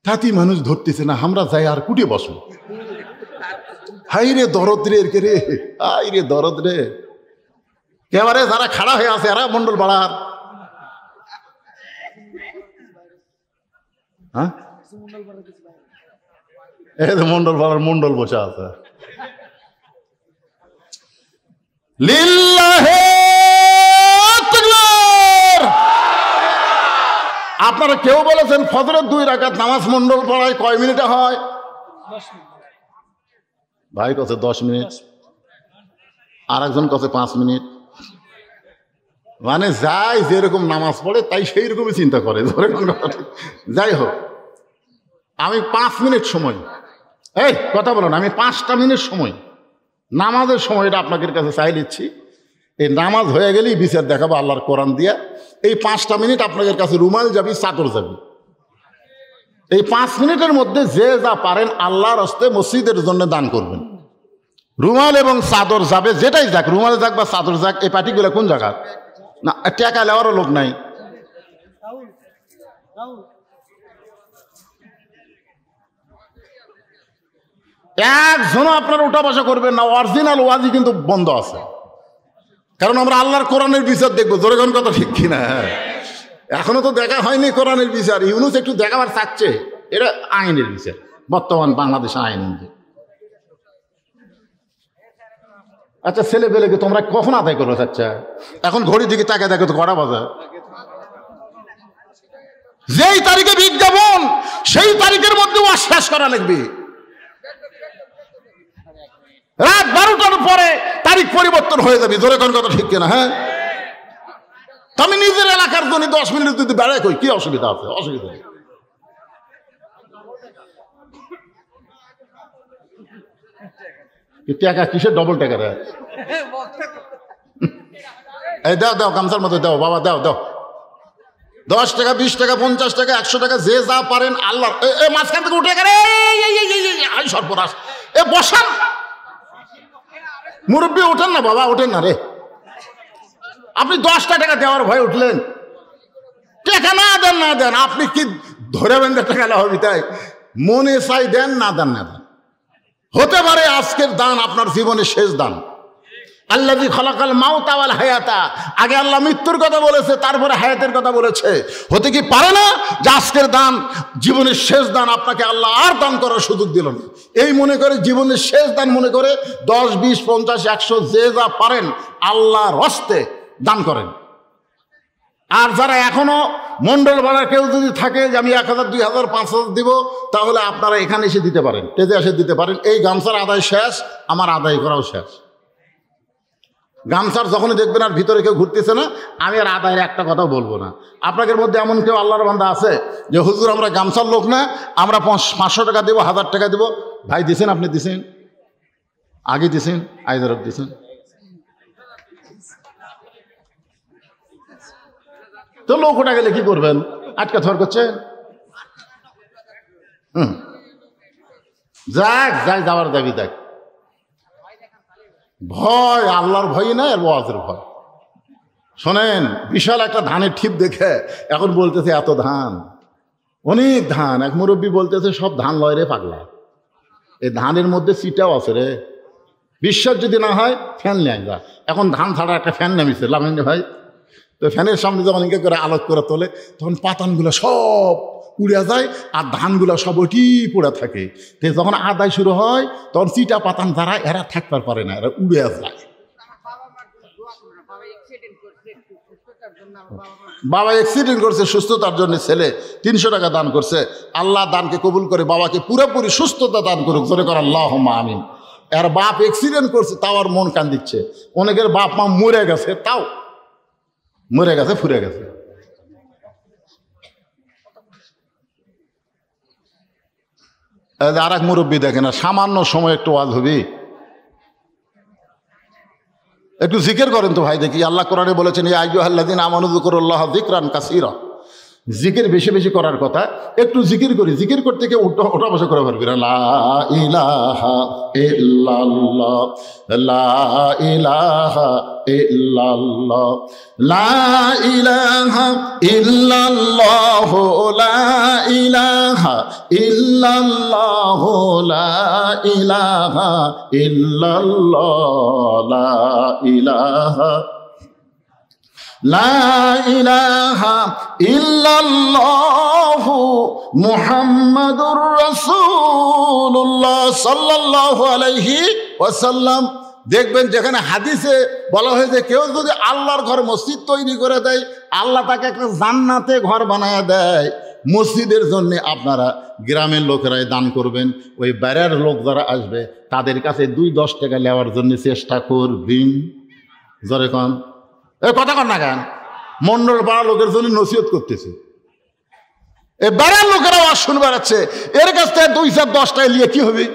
তাতেই মানুষ ধরতেছে না, আমরা যাই আর কুটে বসবো। হাই রে দরদ রে, রে হাই রে দরদ রে। এবারে যারা খাড়া হয়ে আছে এরা মন্ডল পাড়ার। হ্যাঁ এই মন্ডল পাড়ার মন্ডল বসে আছে। লিল্লাহি তাকবীর। আপনারা কেউ বলেছেন ফজরের 2 রাকাত নামাজ মন্ডল পাড়ায় কয় মিনিটে হয়? ভাই কছে 10 মিনিট, আর একজন কছে 5 মিনিট। মানে যাই যেরকম নামাজ পড়ে তাই সেই রকমই চিন্তা করে। যাই হোক, আমি 5 মিনিট সময়, এই কথা বলো না, আমি 5টা মিনিট সময় নামাজের সময়টা আপনাদের কাছে চাই নিচ্ছি। এই নামাজ হয়ে গেলেই বিচার দেখাবো আল্লাহর কোরআন দিয়া। এই 5টা মিনিট আপনাদের কাছে রুমাল যাবি, চাদর যাবি। এই 5 মিনিটের মধ্যে যে যা পারেন আল্লাহর হস্তে মসজিদের জন্য দান করবেন। রুমাল এবং চাদর যাবে, যেটাই যাক, রুমালে যাক বা চাদর যাক। এই পার্টিগুলো কোন জায়গা না টাকা নেওয়ারও লোক নাই। একজনও আপনারা উঠা বসা করবেন না, অরিজিনাল ওয়াজি কিন্তু বন্ধ আছে। কারণ আমরা আল্লাহর কোরআনের বিচার দেখবো। জোরে কোন কথা ঠিক কিনা? এখনো তো দেখা হয়নি কোরআনের বিচার। ইউনূস একটু দেখাবার চাচ্ছে, এটা আইনের বিচার, বর্তমান বাংলাদেশের আইন অনুযায়ী। আচ্ছা ছেলে পেলেকে তোমরা কখন আদায় করবে? আচ্ছা এখন ঘড়ির দিকে তাকে দেখো তো কটা বাজে। যেই তারিখে বিজ্ঞাপন সেই তারিখের মধ্যে ওয়াজ শেষ করা লাগবে। রাত 12টার পরে তারিখ পরিবর্তন হয়ে যাবে। জোরে কোন কথা ঠিক কিনা? হ্যাঁ, আমি নিজের এলাকার জন্য 10 মিনিট যদি বেড়াই কই, কি অসুবিধা আছে? অসুবিধা নেই। টাকা কিসের ডবল টাকা রে? এই দাও দাও, গামছার মতো দাও বাবা, দাও দাও। 10 টাকা, 20 টাকা, 50 টাকা, 100 টাকা, যে যা পারেন আল্লাহ। মাঝখান থেকে উঠে গেলে সর্বনাশ। বসান, মুরব্বী ওঠেন না বাবা, ওঠেন না রে। আপনি 10টা টাকা দেওয়ার ভয় উঠলেন। টাকা না দেন, না দেন, আপনি কি ধরে বেঁধে টাকা হবে? তাই মনে চাই দেন, না দেন, না দেন। হতে পারে আজকের দান আপনার জীবনের শেষ দান। আল্লাযী খালাকাল মাউতা ওয়াল হায়াতা, আগে আল্লাহ মৃত্যুর কথা বলেছে, তারপরে হায়াতের কথা বলেছে। হতে কি পারে না যে আজকের দান জীবনের শেষ দান, আপনাকে আল্লাহ আর দান করার সুযোগ দিল না। এই মনে করে জীবনের শেষ দান মনে করে 10, 20, 50, 100 যে যা পারেন আল্লাহর হস্তে দান করেন। আর যারা এখনো মন্ডল ভাড়া কেউ যদি থাকে যে আমি 1000, 2000, 5000 দিব, তাহলে আপনারা এখানে এসে দিতে পারেন, টেজে এসে দিতে পারেন। এই গামছার আদায় শেষ, আমার আদায় করাও শেষ। গামছার যখনই দেখবেন আর ভিতরে কেউ ঘুরতেছে না, আমি আর আদায়ের একটা কথাও বলবো না। আপনাদের মধ্যে এমন কেউ আল্লাহর বান্দা আছে যে হুজুর আমরা গামছার লোক না, আমরা 500 টাকা দেবো, 1000 টাকা দেবো? ভাই দিছেন, আপনি দিছেন, আগে দিছেন, আইদারত দিছেন। তো লোক ওটা গেলে কি করবেন? আটকা থর করছেন। যাক যাই, যাওয়ার দাবি দেখ। ভয় আল্লাহর ভয় না, আর ওয়াজের ভয়। শোনেন, বিশাল একটা ধানের ঠিপ দেখে এখন বলতেছে এত ধান, অনেক ধান। এক মুরব্বী বলতেছে সব ধান লয় রে পাগলা, এই ধানের মধ্যে চিটাও আছে রে। বিশ্বাস যদি না হয় ফ্যান নিয়ে যা, এখন ধান ছাড়া একটা ফ্যান নামিছে লাগান ভাই। তো ফ্যানের সামনে যখন ইনকে করে আলোক করে তোলে, তখন পাতানগুলো সব উড়ে যায় আর ধানগুলো সব ওটি পড়ে থাকে। তো যখন আদায় শুরু হয় তখন চিটা পাতান যারা এরা থাকতে পারে না, এরা উড়ে যায়। বাবা অ্যাক্সিডেন্ট করছে, সুস্থতার জন্য ছেলে 300 টাকা দান করছে। আল্লাহ দানকে কবুল করে বাবাকে পুরোপুরি সুস্থতা দান করুক, জোরে করে আল্লাহুম্মা আমিন। এর বাপ অ্যাক্সিডেন্ট করছে, তাও আর মন কান্দিচ্ছে। অনেকের বাপ মা মরে গেছে, তাও মরে গেছে, ফুরে গেছে। আর এক মুরব্বী দেখে না, সামান্য সময় একটু ওয়াজ হবি, একটু জিকির করেন তো ভাই দেখি। আল্লাহ কোরআনে বলেছেন ইয়া আইয়ুহাল্লাযীনা আমানু যিকুরুল্লাহ যিকরান কাসীরা, জিকির বেশি বেশি করার কথা। একটু জিকির করি, জিকির করতে গিয়ে ওঠা বসা করে পারবি না। লা ইলাহা ইল্লাল্লাহ, লা ইলাহা ইল্লাল্লাহ, লা ইলাহা ইল্লাল্লাহ, লা ইলাহা ইল্লাল্লাহ, লা ইলাহা ইল্লাল্লাহ, লা ইলাহা লা ইলাহা ইল্লাল্লাহু মুহাম্মাদুর রাসূলুল্লাহ সাল্লাল্লাহু আলাইহি ওয়াসাল্লাম। দেখবেন যেখানে হাদিসে বলা হয়েছে কেউ যদি আল্লাহর ঘর মসজিদ তৈরি করে দেয়, আল্লাহ তাকে একটা জান্নাতে ঘর বানায় দেয়। মসজিদের জন্য আপনারা গ্রামের লোকেরাই দান করবেন। ওই বাইরের লোক যারা আসবে তাদের কাছে 2-10 টাকা নেওয়ার জন্য চেষ্টা করবেন। জোরে কন, এ কথা কন না কেন? মন্ডল পাড়া লোকের জন্য নসিহত করতেছে, এ বেড়ার লোকেরা আওয়াজ শুনে বেড়াচ্ছে। এর কাছ থেকে 2-10 টাকা নিয়ে কি হবে?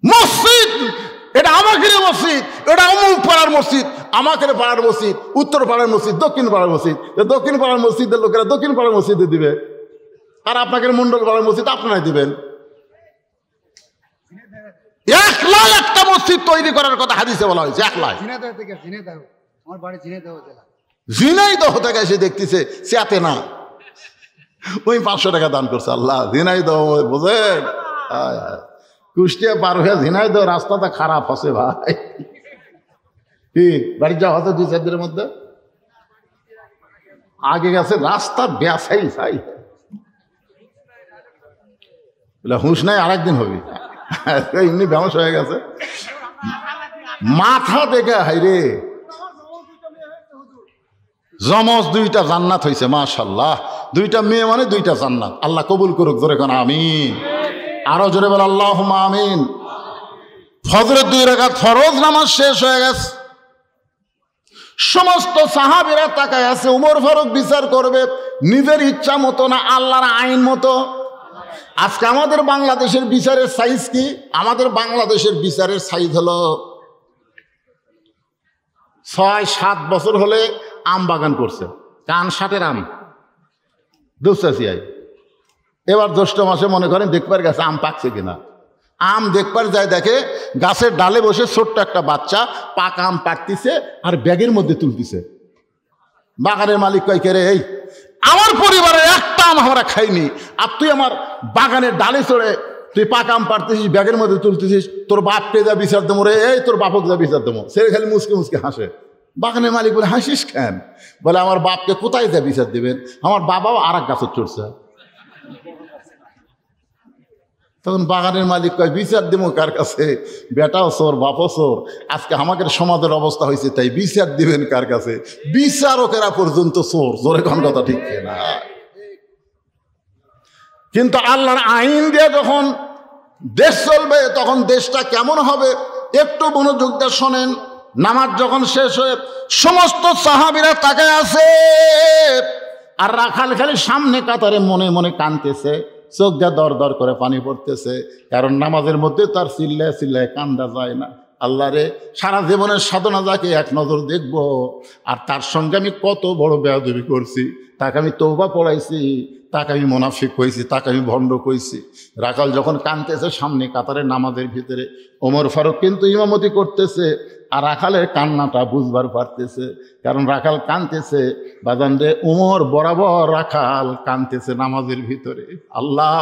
মসজিদ এটা আমাকে মসজিদ, এটা অমুক পাড়ার মসজিদ, আমাকে পাড়ার মসজিদ, উত্তর পাড়ার মসজিদ, দক্ষিণ পাড়ার মসজিদ। দক্ষিণ পাড়ার মসজিদের লোকেরা দক্ষিণ পাড়ার মসজিদে দিবে, আর আপনাকে মন্ডল পাড়ার মসজিদ আপনারাই দিবেন। 1 লাখ একটা মসজিদ তৈরি করার কথা হাদিসে বলা হয়েছে। 1 লাখ ঝিনাইদহ থেকে এসে দেখতেছে চেয়াতে না, ওই 500 টাকা দান করছে। আল্লাহ, ঝিনাইদহ বোঝেন, কুষ্টিয়া পার হয়ে ঝিনাইদহ রাস্তাটা খারাপ আছে ভাই। কি বাড়ি যাওয়া হতো 2-4 দিনের মধ্যে? আগে গেছে রাস্তা বেসাই চাই বলে হুঁশ নাই, আরেকদিন হবে। এমনি ব্যবসা হয়ে গেছে মাথা দেখে। হাইরে জমজ 2টা জান্নাত হয়েছে, মাশাআল্লাহ। 2টা মেয়ে মানে 2টা জান্নাত। আল্লাহ কবুল করুক, জোরে কোন আমিন। আরো জোরে বল আল্লাহুম্মা আমিন। ফজরের 2 রাকাত ফরজ নামাজ শেষ হয়ে গেছে। সমস্ত সাহাবীরা তাকায় আছে। উমর ফারুক বিচার করবে নিজের ইচ্ছা মতো না আল্লাহর আইন মতো। আজকে আমাদের বাংলাদেশের বিচারের সাইজ কি? আমাদের বাংলাদেশের বিচারের সাইজ হলো 6-7 বছর হলে আম বাগান করছে, কান 60-এর আম দুসাসিয়ায়। এবার জ্যৈষ্ঠ মাসে মনে করেন দেখবার গেছে আম পাকছে কিনা, আম দেখবার যায়, দেখে গাছের ডালে বসে ছোট্ট একটা বাচ্চা পাকা আম পাকতিছে আর ব্যাগের মধ্যে তুলতিছে। বাগানের মালিক কয়, কে রে, এই আমার পরিবারের একটা আম আমরা খাইনি, আর তুই আমার বাগানের ডালে চড়ে তুই পাকা আম পারতেছিস, ব্যাগের মধ্যে তুলতেছিস, তোর বাপকে যা বিচার দেবো রে, এই তোর বাপকে যা বিচার দেবো। সে খালি মুসকে মুসকে হাসে। বাগানের মালিক বলে, হাসিস কেন? বলে, আমার বাপকে কোথায় যা বিচার দেবেন, আমার বাবাও আর এক গাছের চড়ছে। তখন বাগানের মালিক কয়, বিচার দেবো কার কাছে? বেটাও চোর, বাপও চোর, আজকে আমাদের সমাজের অবস্থা হয়েছে, তাই বিচার দিবেন কার কাছে? বিচারকেরা পর্যন্ত চোর। জোরে কোন কথা ঠিক না? কিন্তু আল্লাহর আইন দিয়ে যখন দেশ চলবে তখন দেশটা কেমন হবে একটু মনোযোগ দিয়ে শোনেন। নামাজ যখন শেষ হয়ে সমস্ত সাহাবীরা তাকায় আছে, আর রাখাল খালি সামনে কাতারে মনে মনে কাঁদতেছে, চোখ দিয়ে দর দর করে পানি পড়তেছে, কারণ নামাজের মধ্যে তার চিল্লায় চিল্লায় কান্দা যায় না। আল্লাহ রে, সারা জীবনের সাধনা যাকে এক নজর দেখব, আর তার সঙ্গে আমি কত বড় বেয়াদবি করছি, তাকে আমি তওবা পড়াইছি, তাকে আমি মুনাফিক কইছি, তাকে আমি ভণ্ড কইছি। রাখাল যখন কাঁদতেছে সামনে কাতারে নামাজের ভিতরে, ওমর ফারুক কিন্তু ইমামতি করতেছে, আর রাখালের কান্নাটা বুঝবার পারতেছে, কারণ রাখাল কাঁদতেছে বাজান রে, ওমর বরাবর রাখাল কাঁদতেছে নামাজের ভিতরে। আল্লাহ,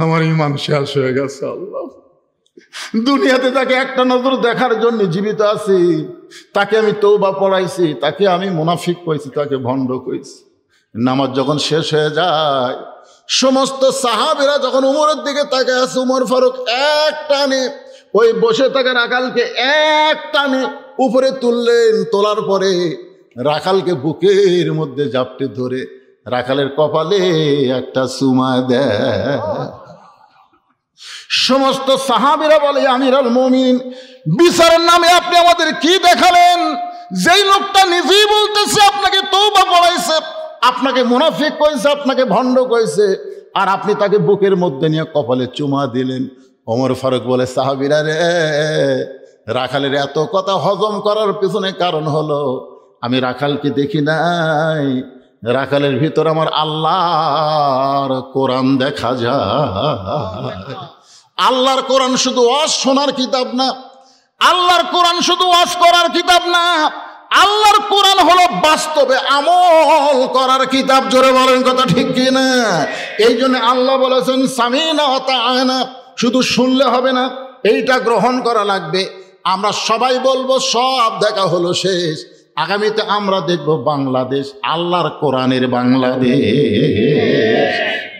আমার ইমান শেষ হয়ে গেছে। আল্লাহ, দুনিয়াতে তাকে একটা নজর দেখার জন্য জীবিত আছি, তাকে আমি তওবা পড়াইছি, তাকে আমি মুনাফিক কইছি, তাকে ভণ্ড কইছি। নামাজ যখন শেষ হয়ে যায়, সমস্ত সাহাবীরা যখন উমরের দিকে তাকায় আছে, উমর ফারুক এক টানে ওই বসে থাকা রাখালকে এক টানে উপরে তুললেন। তোলার পরে রাখালকে বুকের মধ্যে জাপটে ধরে রাখালের কপালে একটা চুমা দেয়। সমস্ত সাহাবীরা বলে, আমিরুল মুমিনিন, বিচারের নামে আপনি আমাদের কি দেখালেন? যেই লোকটা নিজেই বলতেছে আপনাকে তওবা পড়াইছে, আপনাকে মুনাফিক কইছে, আপনাকে ভণ্ড কইছে, আর আপনি তাকে বুকের মধ্যে নিয়ে কপালে চুমা দিলেন। ওমর ফারুক বলে, সাহাবীরা রে, রাখালের এত কথা হজম করার পিছনে কারণ হলো আমি রাখালকে দেখি নাই, রাখালের ভিতর আমার আল্লাহর কোরআন দেখা যায়। আল্লাহর কোরআন শুধু ওয়াজ শোনার কিতাব না, আল্লাহর কোরআন শুধু ওয়াজ করার কিতাব না, আল্লাহর কোরআন হলো বাস্তবে আমল করার কিতাব। জোরে বলেন কথা ঠিক কিনা? এই জন্য আল্লাহ বলেছেন সামিনা ওয়া তাআনা, শুধু শুনলে হবে না, এইটা গ্রহণ করা লাগবে। আমরা সবাই বলবো সব দেখা হলো শেষ, আগামীতে আমরা দেখব বাংলাদেশ আল্লাহর কোরআনের বাংলাদেশ।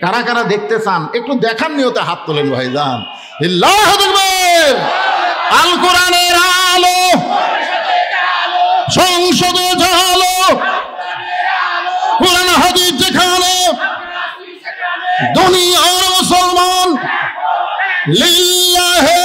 কারা কারা দেখতে চান একটু দেখার নিয়তে হাত তোলেন ভাইজান। আল্লাহু আকবার। আল কোরআনের আলো সংসদে জালো, কোরআন হাদিস যেখানে, দুনিয়ার মুসলমান লিল্লাহি